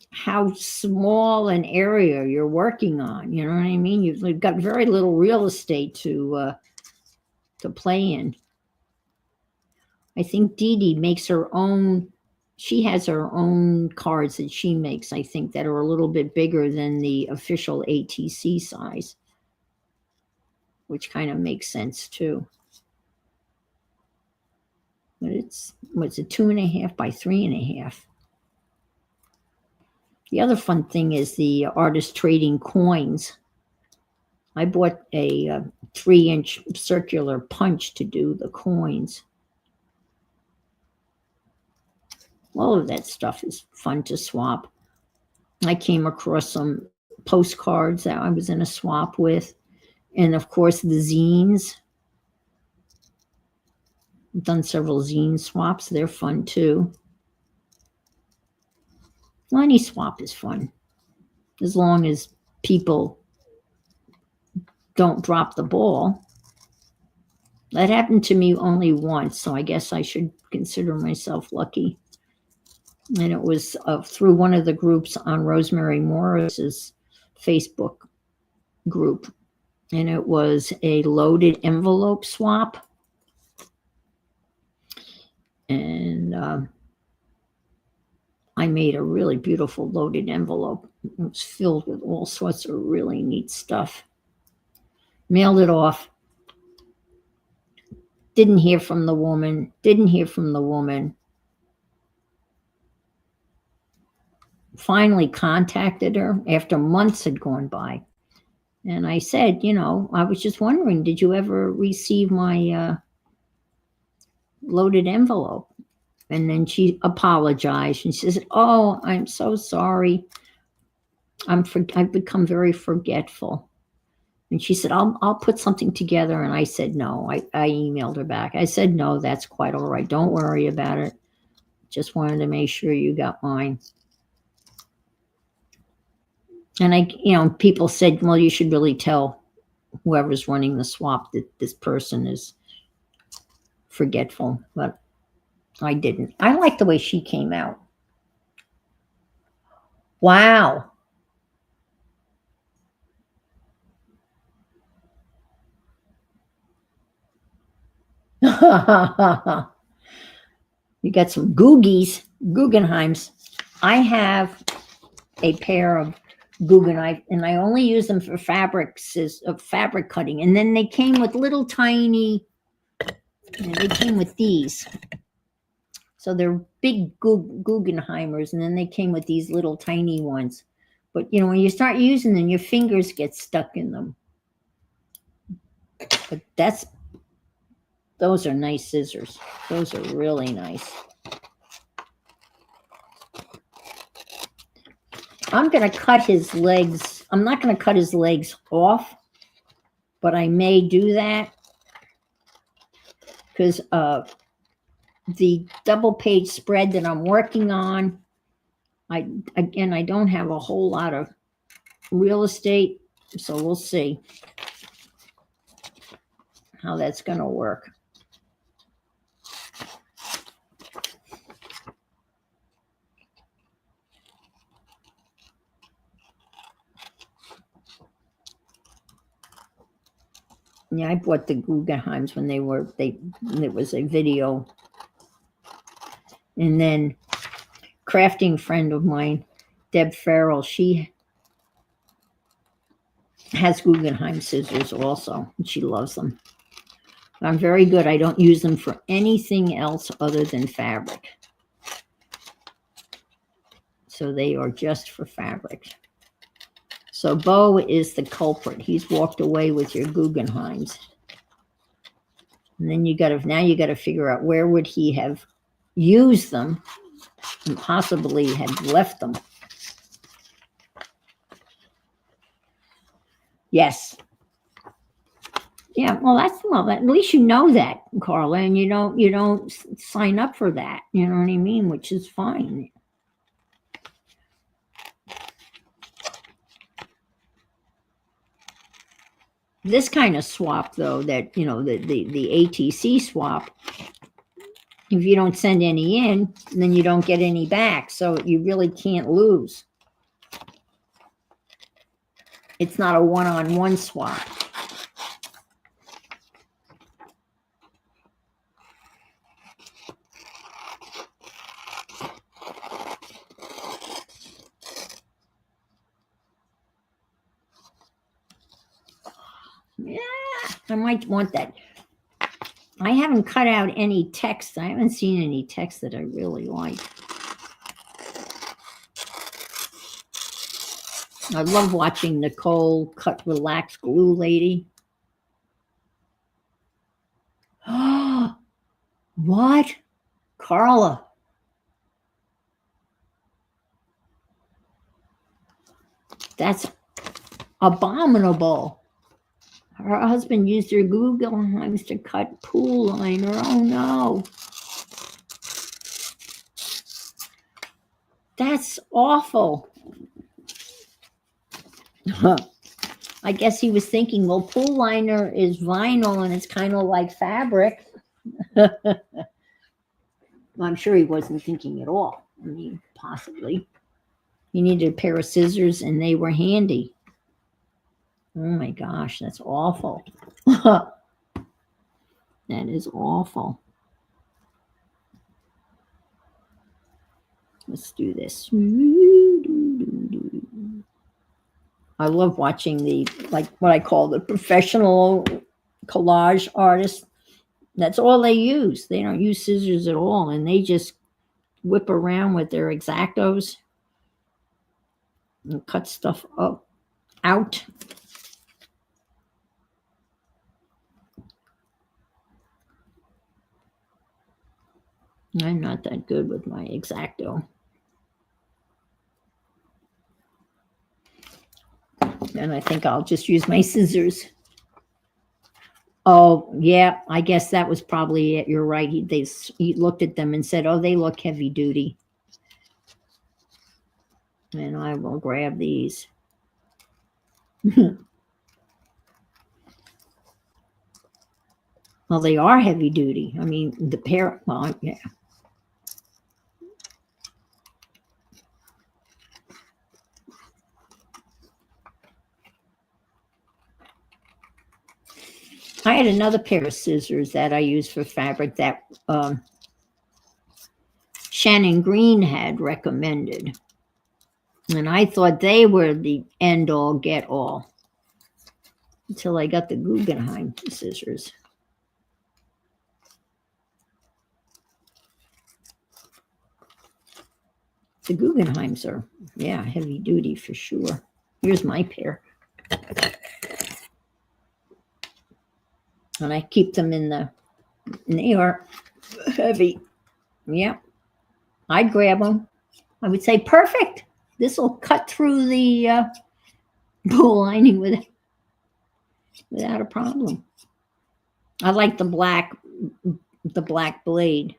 how small an area you're working on. You know what I mean? You've got very little real estate to play in. I think Dee Dee makes her own. She has her own cards that she makes, I think, that are a little bit bigger than the official ATC size, which kind of makes sense too. But it's a 2.5 by 3.5. The other fun thing is the artist trading coins. I bought a 3-inch circular punch to do the coins. All of that stuff is fun to swap. I came across some postcards that I was in a swap with, and of course the zines. I've done several zine swaps. They're fun too. Well, any swap is fun, as long as people don't drop the ball. That happened to me only once, so I guess I should consider myself lucky. And it was through one of the groups on Rosemary Morris's Facebook group. And it was a loaded envelope swap. And I made a really beautiful loaded envelope. It was filled with all sorts of really neat stuff. Mailed it off. Didn't hear from the woman. Finally contacted her after months had gone by. And I said, I was just wondering, did you ever receive my loaded envelope? And then she apologized and she says, "Oh, I'm so sorry. I've become very forgetful." And she said, I'll put something together. And I said, no. I emailed her back. I said, no, that's quite all right. Don't worry about it. Just wanted to make sure you got mine. And people said, well, you should really tell whoever's running the swap that this person is forgetful. But I didn't. I like the way she came out. Wow. You got some Guggenheims. I have a pair of Guggenheim, and I only use them for fabric cutting. And then they came with little tiny, they came with these. So they're big Guggenheimers, and then they came with these little tiny ones. But, when you start using them, your fingers get stuck in them. But those are nice scissors. Those are really nice. I'm going to cut his legs. I'm not going to cut his legs off, but I may do that because the double page spread that I'm working on, I don't have a whole lot of real estate, so we'll see how that's going to work. Yeah, I bought the Guggenheims when it was a video. And then crafting friend of mine, Deb Farrell, she has Guggenheim scissors also, and she loves them. I'm very good. I don't use them for anything else other than fabric. So they are just for fabric. So Bo is the culprit. He's walked away with your Guggenheims. And then you got to figure out where would he have used them and possibly had left them. Yes. Yeah, well, at least you know that, Carla, and you don't sign up for that. You know what I mean? Which is fine. This kind of swap, though, that the ATC swap, If you don't send any in, then you don't get any back. So you really can't lose. It's not a one-on-one swap. Yeah, I might want that. I haven't cut out any text. I haven't seen any text that I really like. I love watching Nicole cut relax glue lady. What? Carla. That's abominable. Her husband used her Google lines to cut pool liner. Oh no. That's awful. I guess he was thinking, well, pool liner is vinyl and it's kind of like fabric. I'm sure he wasn't thinking at all. I mean, possibly. He needed a pair of scissors and they were handy. Oh my gosh, that's awful. That is awful. Let's do this. I love watching the, like what I call the professional collage artists. That's all they use. They don't use scissors at all. And they just whip around with their X-Actos and cut stuff up, out. I'm not that good with my X-Acto. And I think I'll just use my scissors. Oh, yeah, I guess that was probably it. You're right. He looked at them and said, oh, they look heavy duty. And I will grab these. Well, they are heavy duty. I mean, the pair, well, yeah. I had another pair of scissors that I use for fabric that Shannon Green had recommended. And I thought they were the end all, get all. Until I got the Guggenheim scissors. The Guggenheims are, yeah, heavy duty for sure. Here's my pair. And I keep them in the, and they are heavy. Yeah. I'd grab them. I would say, perfect. This will cut through the pool lining without a problem. I like the black blade.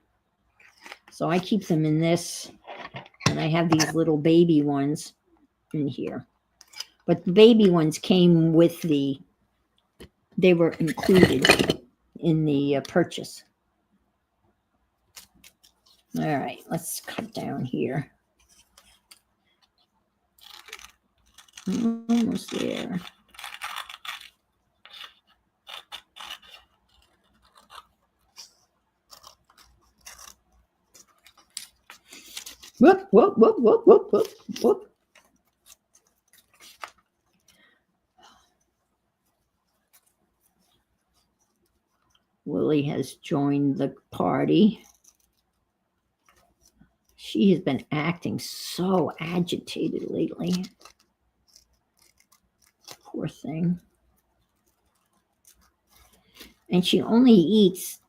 So I keep them in this. And I have these little baby ones in here. But the baby ones came with they were included in the purchase. All right, let's cut down here. Almost there. Whoop, whoop, whoop, whoop, whoop, whoop, whoop. Lily has joined the party. She has been acting so agitated lately. Poor thing. And she only eats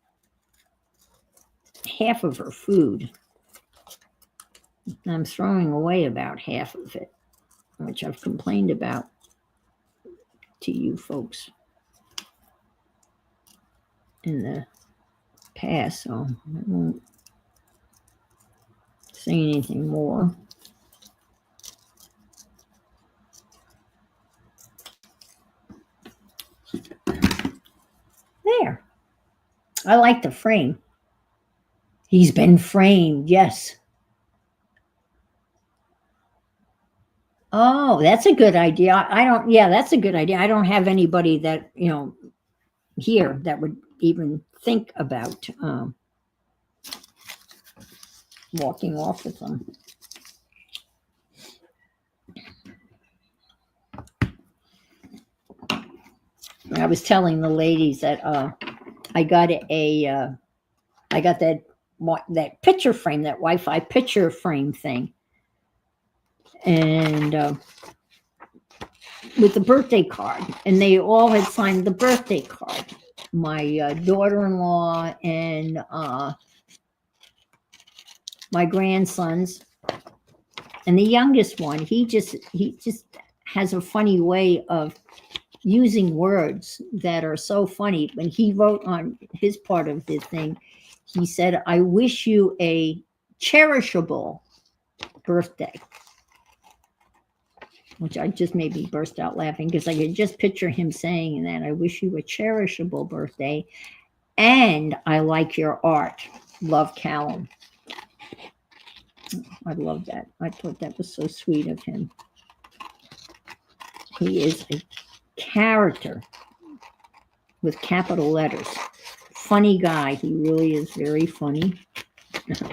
half of her food. I'm throwing away about half of it, which I've complained about to you folks in the past, so I won't say anything more. There. I like the frame. He's been framed, yes. Oh, that's a good idea. I don't, yeah, that's a good idea. I don't have anybody that, here that would even think about walking off with them. I was telling the ladies that I got I got that picture frame, that Wi-Fi picture frame thing, and with the birthday card, and they all had signed the birthday card. My daughter-in-law and my grandsons, and the youngest one, he just has a funny way of using words that are so funny. When he wrote on his part of the thing, he said, "I wish you a cherishable birthday," which I just made me burst out laughing because I could just picture him saying that. "I wish you a cherishable birthday, and I like your art. Love, Callum." I love that. I thought that was so sweet of him. He is a character with capital letters. Funny guy. He really is very funny. So.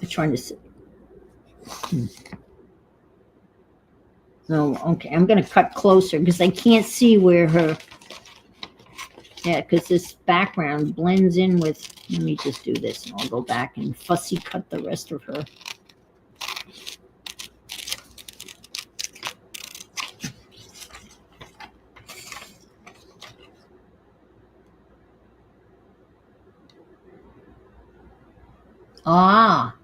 I'm trying to see. No, okay, I'm going to cut closer because I can't see where her. Yeah, because this background blends in with. Let me just do this, and I'll go back and fussy cut the rest of her. Ah.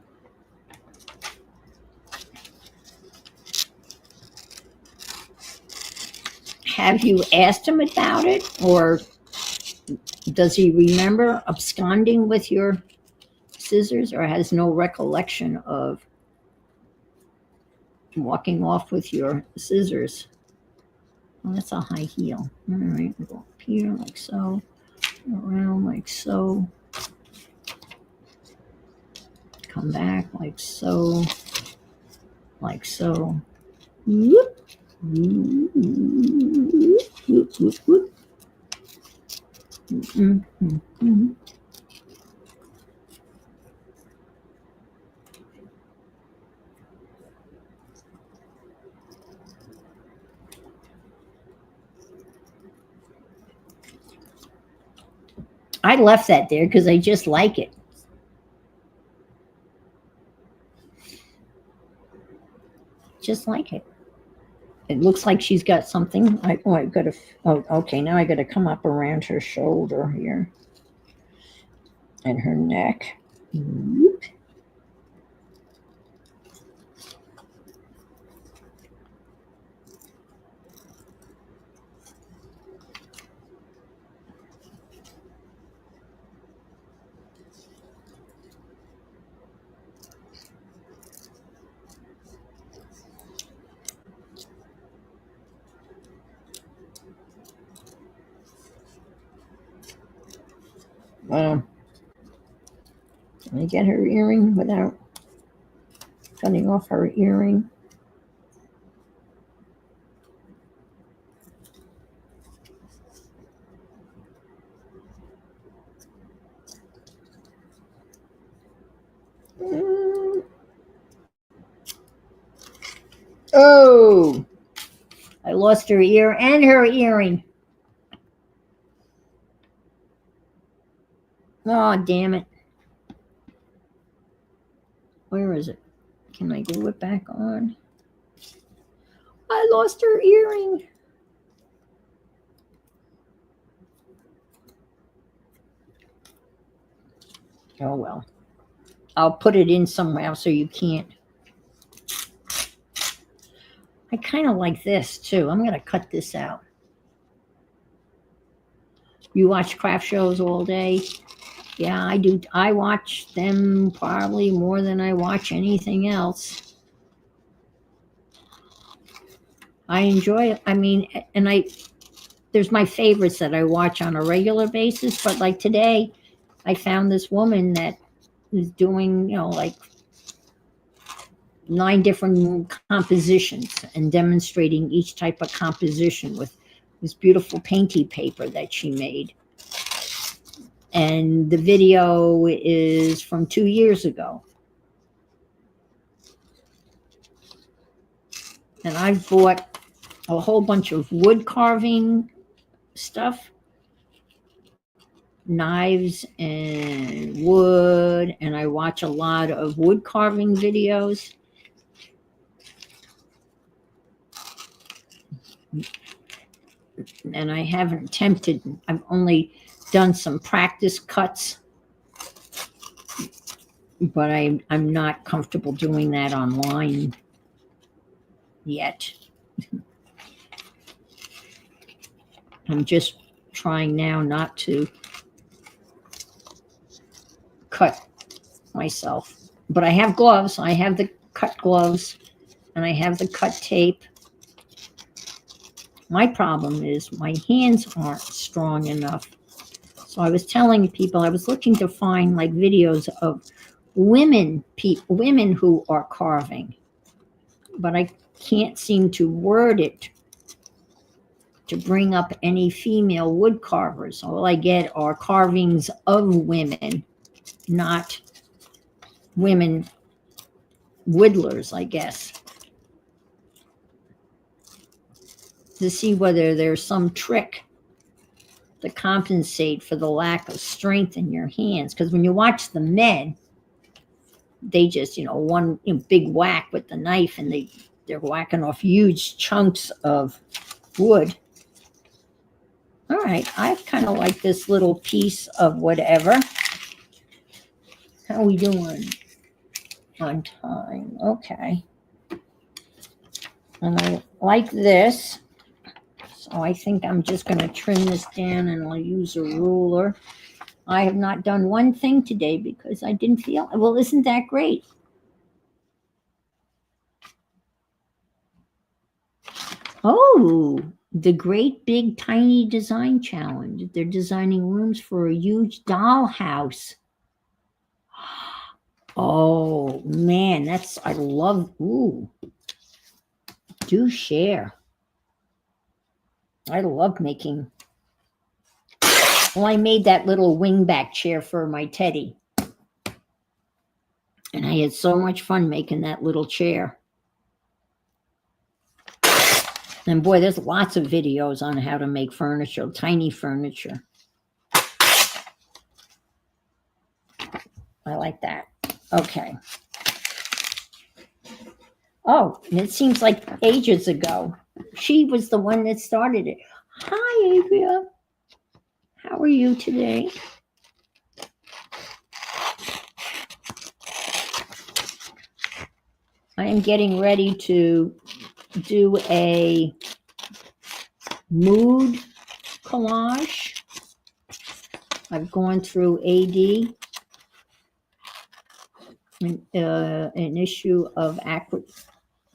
Have you asked him about it, or does he remember absconding with your scissors, or has no recollection of walking off with your scissors? Well, that's a high heel. All right, we'll go up here like so, around like so, come back like so, like so. Whoop. Whoop, whoop, whoop. I left that there because I just like it. Just like it. It looks like she's got something. I got to. Oh, okay. Now I got to come up around her shoulder here and her neck. Whoop. Let me get her earring without cutting off her earring. Oh, I lost her ear and her earring. Oh, damn it. Where is it? Can I glue it back on? I lost her earring. Oh, well. I'll put it in somewhere so you can't. I kind of like this too. I'm going to cut this out. You watch craft shows all day? Yeah, I do. I watch them probably more than I watch anything else. I enjoy it. I mean, and there's my favorites that I watch on a regular basis, but like today, I found this woman that is doing, like 9 different compositions and demonstrating each type of composition with this beautiful painty paper that she made. And the video is from 2 years ago. And I've bought a whole bunch of wood carving stuff, knives and wood, and I watch a lot of wood carving videos. And I haven't attempted, I've only done some practice cuts, but I'm not comfortable doing that online yet. I'm just trying now not to cut myself. But I have gloves. I have the cut gloves and I have the cut tape. My problem is my hands aren't strong enough. So I was telling people, I was looking to find like videos of women who are carving, but I can't seem to word it to bring up any female wood carvers. All I get are carvings of women, not women whittlers, I guess, to see whether there's some trick to compensate for the lack of strength in your hands. Because when you watch the men, they just, one big whack with the knife, and they're whacking off huge chunks of wood. All right, I kind of like this little piece of whatever. How are we doing on time? Okay. And I like this. So I think I'm just going to trim this down, and I'll use a ruler. I have not done one thing today because I didn't feel, well, isn't that great? Oh, the Great Big Tiny Design Challenge. They're designing rooms for a huge dollhouse. Oh, man, I love, ooh. Do share. I love making. Well, I made that little wingback chair for my Teddy. And I had so much fun making that little chair. And boy, there's lots of videos on how to make furniture, tiny furniture. I like that. Okay. Oh, and it seems like ages ago. She was the one that started it. Hi, Adria. How are you today? I am getting ready to do a mood collage. I've gone through AD, an issue of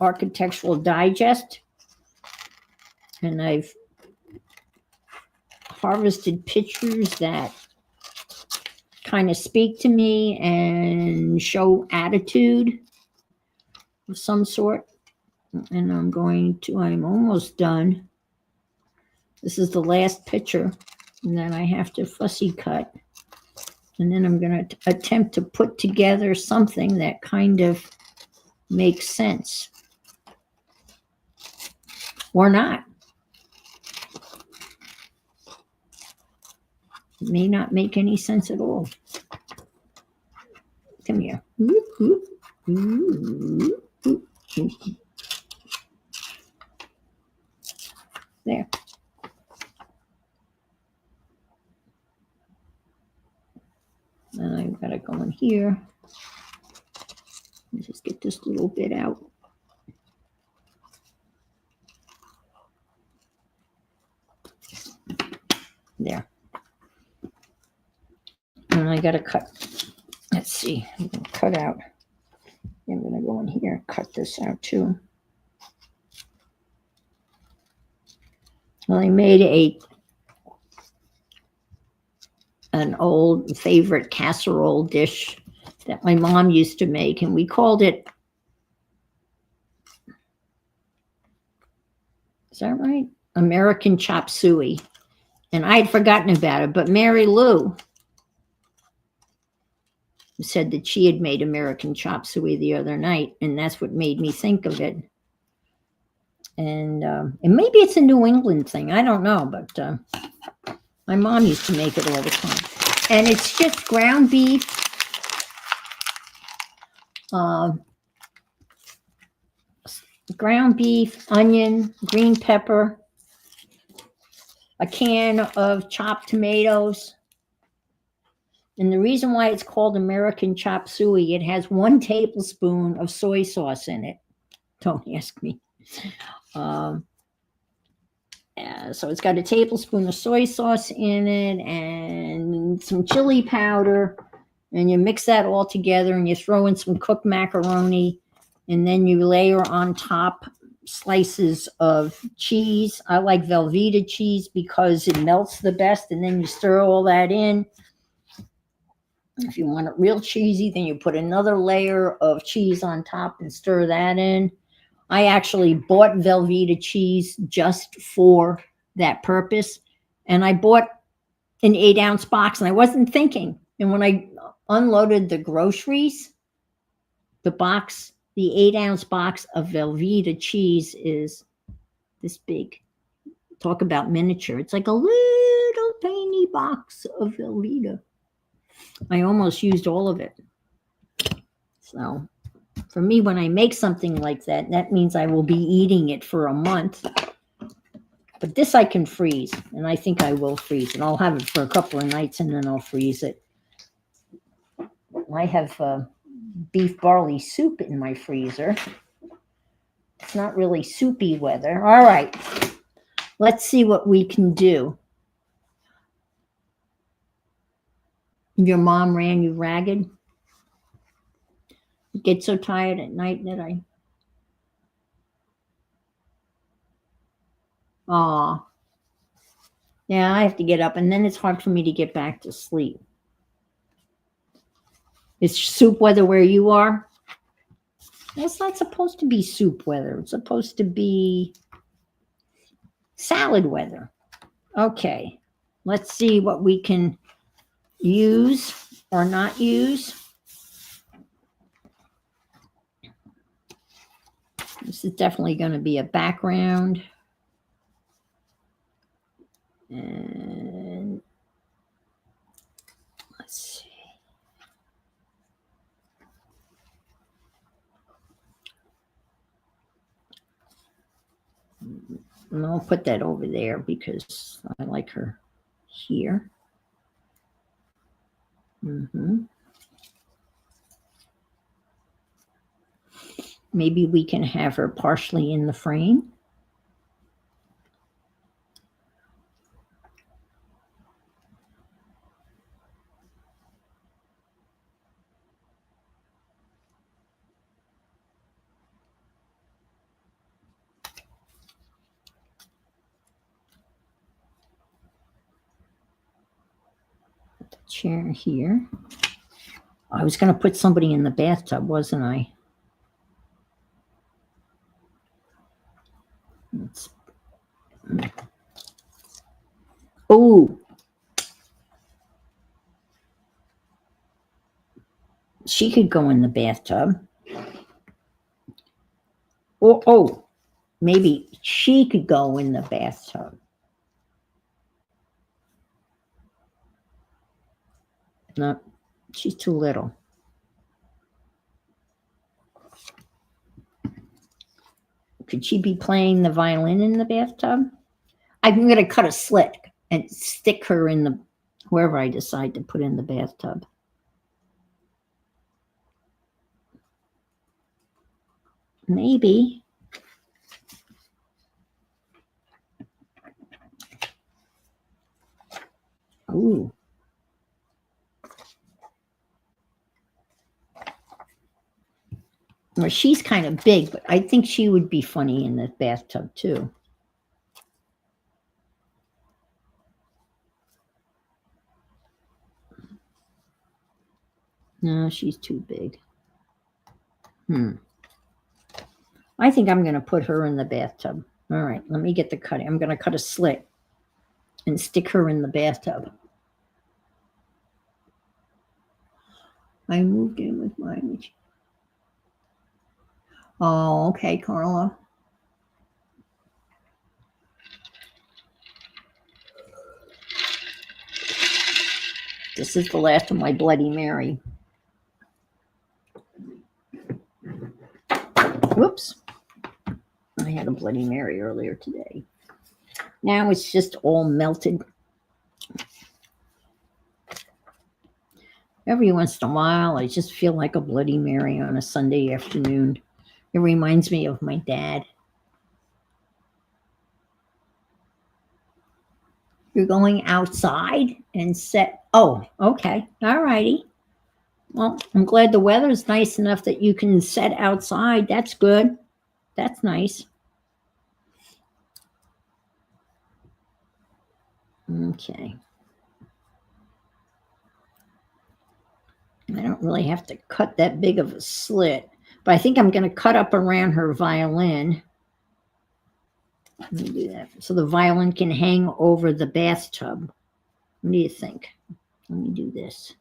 Architectural Digest, and I've harvested pictures that kind of speak to me and show attitude of some sort. And I'm almost done. This is the last picture, and then I have to fussy cut. And then I'm going to attempt to put together something that kind of makes sense. Or not. It may not make any sense at all. Come here. There. And I've got to go in here. Let's just get this little bit out. There. And I got to cut. Let's see. I'm going to cut out. I'm going to go in here and cut this out too. Well, I made an old favorite casserole dish that my mom used to make, and we called it, is that right? American chop suey. And I had forgotten about it, but Mary Lou said that she had made American chop suey the other night, and that's what made me think of it. And maybe it's a New England thing. I don't know, but my mom used to make it all the time. And it's just ground beef, onion, green pepper, a can of chopped tomatoes. And the reason why it's called American chop suey, it has 1 tablespoon of soy sauce in it. Don't ask me. So it's got a tablespoon of soy sauce in it and some chili powder. And you mix that all together and you throw in some cooked macaroni. And then you layer on top slices of cheese. I like Velveeta cheese because it melts the best. And then you stir all that in. If you want it real cheesy, then you put another layer of cheese on top and stir that in. I actually bought Velveeta cheese just for that purpose. And I bought an 8-ounce box and I wasn't thinking. And when I unloaded the groceries, the 8-ounce box of Velveeta cheese is this big. Talk about miniature. It's like a little tiny box of Velveeta. I almost used all of it. So for me, when I make something like that, that means I will be eating it for a month. But this I can freeze, and I think I will freeze it. I'll have it for a couple of nights, and then I'll freeze it. I have beef barley soup in my freezer. It's not really soupy weather. All right, let's see what we can do. Your mom ran you ragged? You get so tired at night that I... Aw. Yeah, I have to get up, and then it's hard for me to get back to sleep. Is soup weather where you are? It's not supposed to be soup weather. It's supposed to be salad weather. Okay, let's see what we can use or not use. This is definitely going to be a background. And let's see. And I'll put that over there because I like her here. Maybe we can have her partially in the frame. Put the chair here. I was going to put somebody in the bathtub, wasn't I? Oh, she could go in the bathtub. Oh, maybe she could go in the bathtub. No, she's too little. Could she be playing the violin in the bathtub? I'm going to cut a slit and stick her in the, wherever I decide to put in the bathtub. Maybe. Ooh. Well, she's kind of big, but I think she would be funny in the bathtub too. No, she's too big. I think I'm going to put her in the bathtub. All right, let me get the cutting. I'm going to cut a slit and stick her in the bathtub. I moved in with mine. Oh, okay, Carla. This is the last of my Bloody Mary. Whoops. I had a Bloody Mary earlier today. Now it's just all melted. Every once in a while, I just feel like a Bloody Mary on a Sunday afternoon. It reminds me of my dad. You're going outside and set. Oh, okay. All righty. Well, I'm glad the weather's nice enough that you can set outside. That's good. That's nice. Okay. I don't really have to cut that big of a slit, but I think I'm going to cut up around her violin. Let me do that. So the violin can hang over the bathtub. What do you think? Let me do this.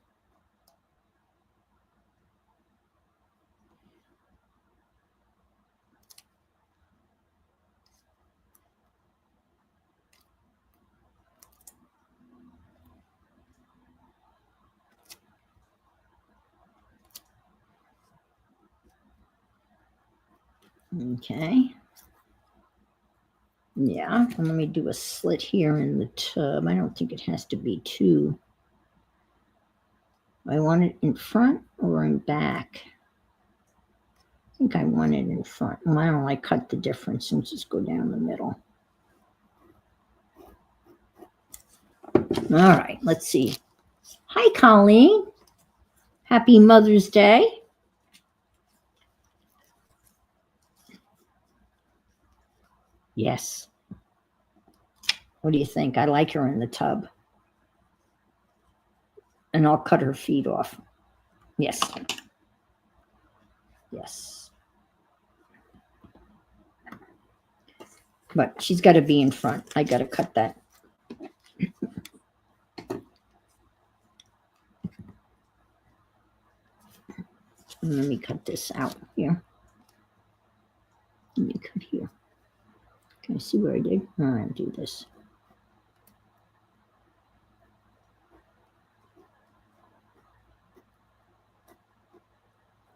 Okay. Yeah, and let me do a slit here in the tub. I don't think it has to be too. I want it in front or in back. I think I want it in front. Why don't I cut the difference and just go down the middle? All right, let's see. Hi, Colleen. Happy Mother's Day. Yes. What do you think? I like her in the tub. And I'll cut her feet off. Yes. Yes. But she's got to be in front. I got to cut that. Let me cut this out here. Let me cut here. Can you see where I did? All right, do this.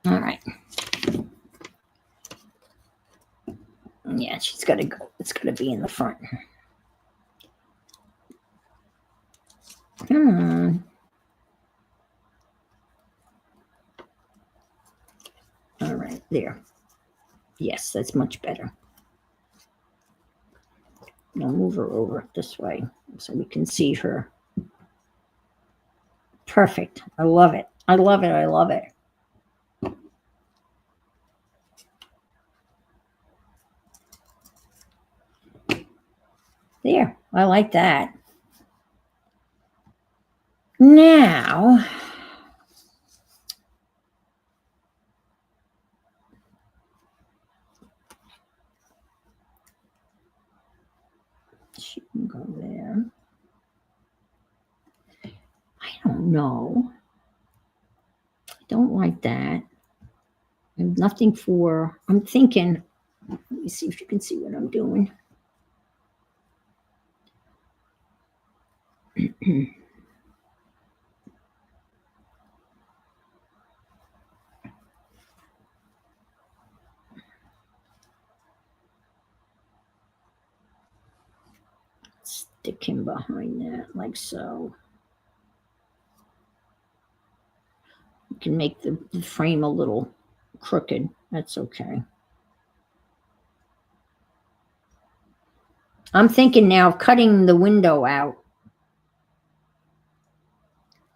All right. Yeah, she's got to go. It's got to be in the front. Come on. All right, there. Yes, that's much better. I'll move her over this way so we can see her. Perfect. I love it. I love it. I love it. There. I like that. Now, she can go there. I don't know. I don't like that. And nothing for, I'm thinking, let me see if you can see what I'm doing. Stick him behind that, like so. You can make the frame a little crooked. That's okay. I'm thinking now of cutting the window out.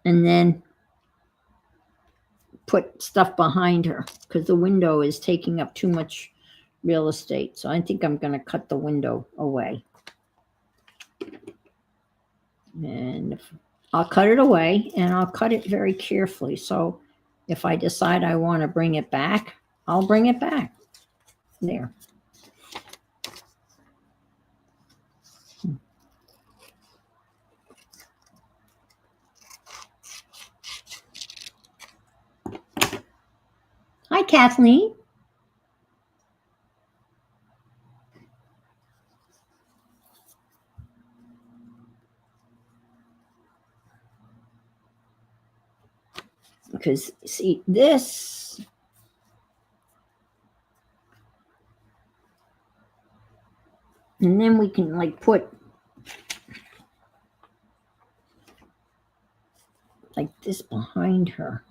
and then put stuff behind her because the window is taking up too much real estate. So I think I'm going to cut the window away. And I'll cut it away, and I'll cut it very carefully. So if I decide I want to bring it back, I'll bring it back. There. Hi, Kathleen. Because see this, and then we can like put like this behind her.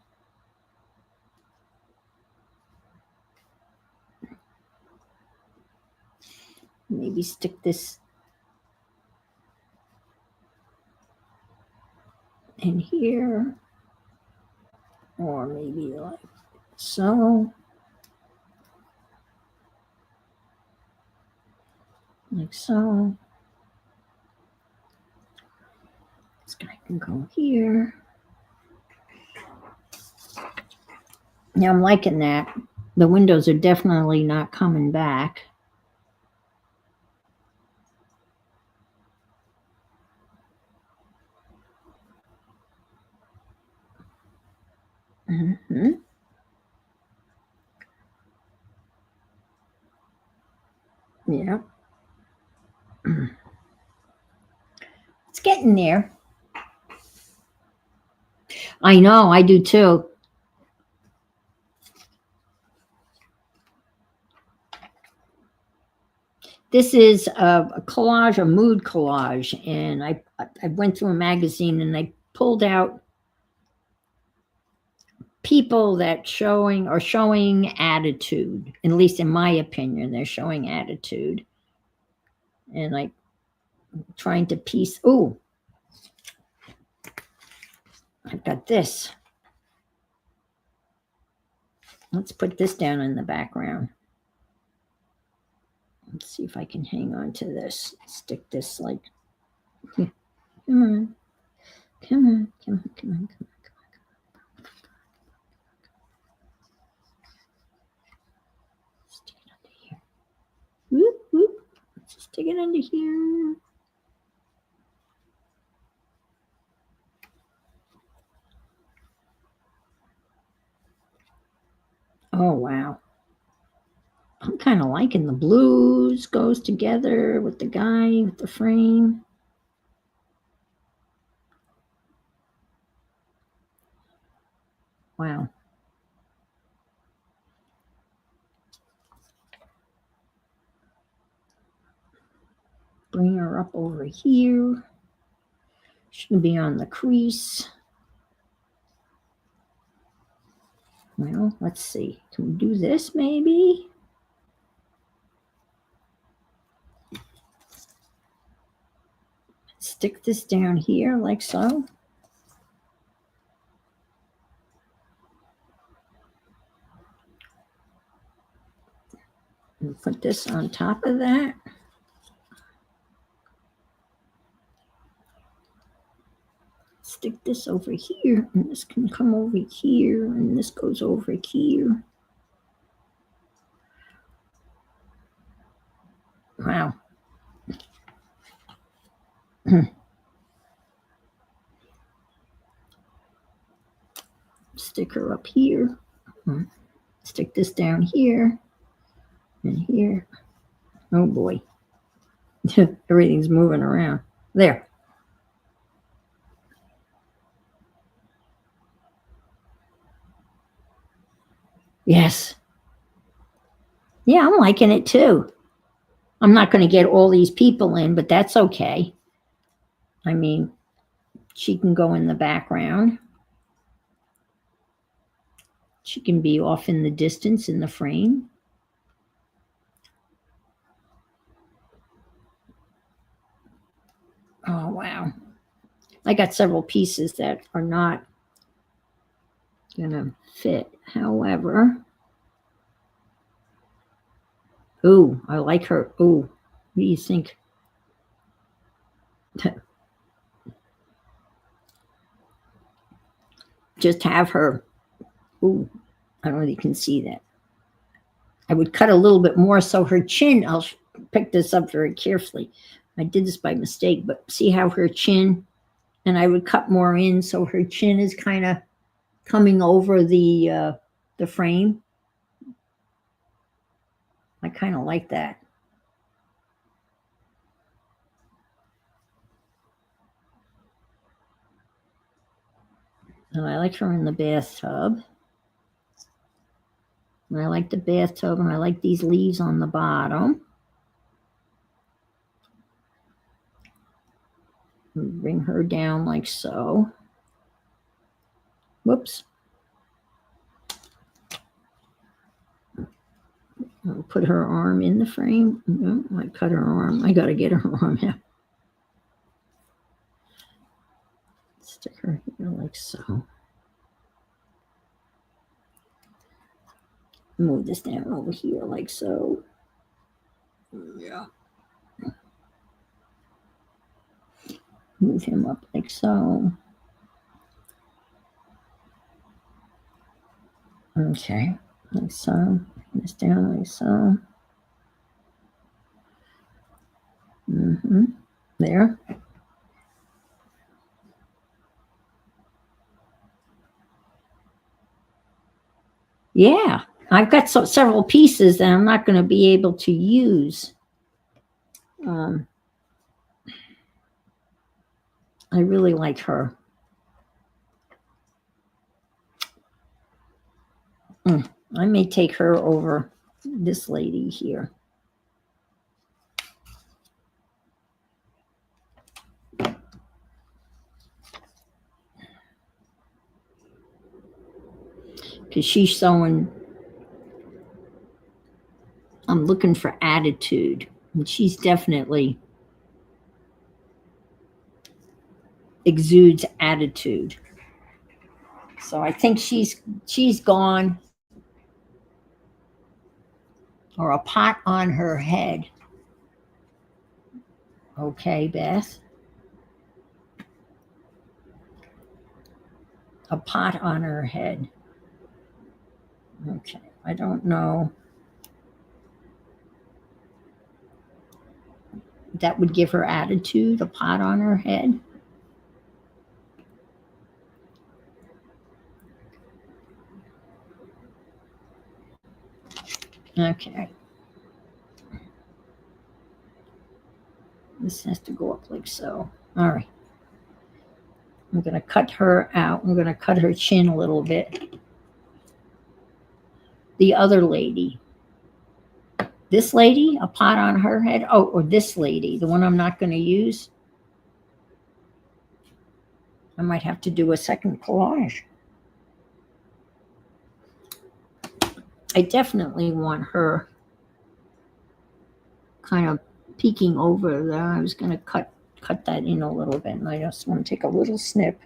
Maybe stick this in here, or maybe like so. Like so. This guy can go here. Now I'm liking that. The windows are definitely not coming back. Mm-hmm. Yeah. It's getting there. I know, I do too. This is a collage, a mood collage, and I went through a magazine and I pulled out people that showing attitude. At least in my opinion, they're showing attitude, and like trying to piece. Oh, I've got this. Let's put this down in the background. Let's see if I can hang on to this. Stick this like, come on, come on, come on, come on, come on. Stick it under here. Whoop, whoop. Let's stick it under here. Oh, wow. I'm kind of liking the blues goes together with the guy with the frame. Wow. Bring her up over here. Shouldn't be on the crease. Well, let's see. Can we do this maybe? Stick this down here like so. And put this on top of that. Stick this over here, and this can come over here, and this goes over here. Wow. Stick her up here. Stick this down here and here. Oh boy. Everything's moving around. There. Yes. Yeah, I'm liking it too. I'm not going to get all these people in, but that's okay. I mean, she can go in the background. She can be off in the distance in the frame. Oh, wow. I got several pieces that are not gonna fit. However, ooh, I like her. Ooh, what do you think? Just have her. Ooh, I don't know if you can see that. I would cut a little bit more so her chin. I'll pick this up very carefully. I did this by mistake, but see how her chin, and I would cut more in so her chin is kind of coming over the frame. I kind of like that. And I like her in the bathtub. And I like the bathtub, and I like these leaves on the bottom. Bring her down like so. Whoops. I'll put her arm in the frame. I cut her arm. I got to get her arm out. Stick her here like so. Move this down over here like so. Yeah. Move him up like so. Okay, like so. This down like so. There. Yeah, I've got several pieces that I'm not going to be able to use. I really like her. I may take her over this lady here. Because she's showing, I'm looking for attitude. And she's definitely exudes attitude. So I think she's gone. Or a pot on her head. Okay, Beth. A pot on her head. Okay, I don't know. That would give her attitude, a pot on her head. Okay. This has to go up like so. All right. I'm going to cut her out. I'm going to cut her chin a little bit. The other lady. This lady, a pot on her head. Oh, or this lady, the one I'm not going to use. I might have to do a second collage. I definitely want her kind of peeking over there. I was going to cut that in a little bit, and I just want to take a little snip.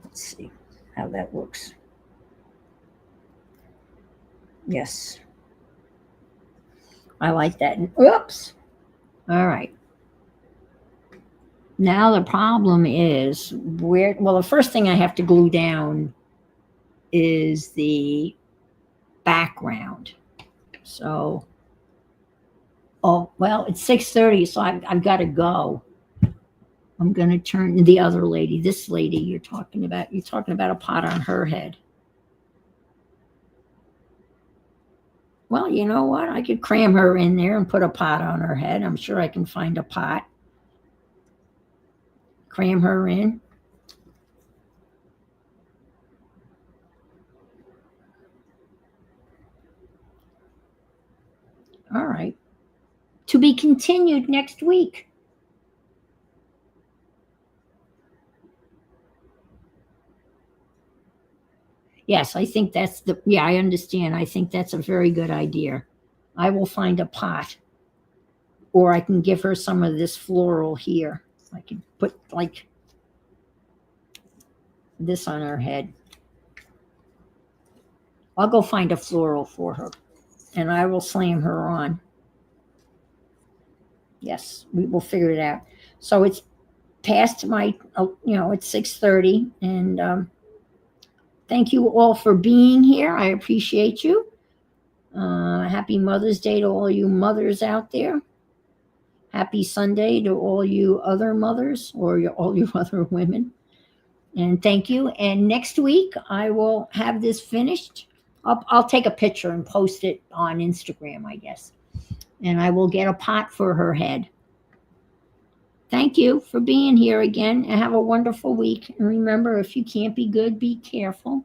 Let's see how that looks. Yes. I like that. Oops. All right. Now the problem is the first thing I have to glue down is the background. So, it's 6:30, so I've got to go. I'm going to turn to the other lady, this lady you're talking about a pot on her head. Well, you know what? I could cram her in there and put a pot on her head. I'm sure I can find a pot. Cram her in. All right. To be continued next week. Yes, I think I understand. I think that's a very good idea. I will find a pot, or I can give her some of this floral here. I can put like this on her head. I'll go find a floral for her and I will slam her on. Yes, we will figure it out. So it's past my, it's 6:30, and thank you all for being here. I appreciate you. Happy Mother's Day to all you mothers out there. Happy Sunday to all you other mothers or all you other women. And thank you. And next week I will have this finished. I'll take a picture and post it on Instagram, I guess. And I will get a pot for her head. Thank you for being here again, and have a wonderful week. And remember, if you can't be good, be careful.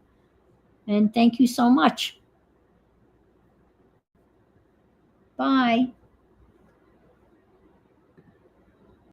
And thank you so much. Bye.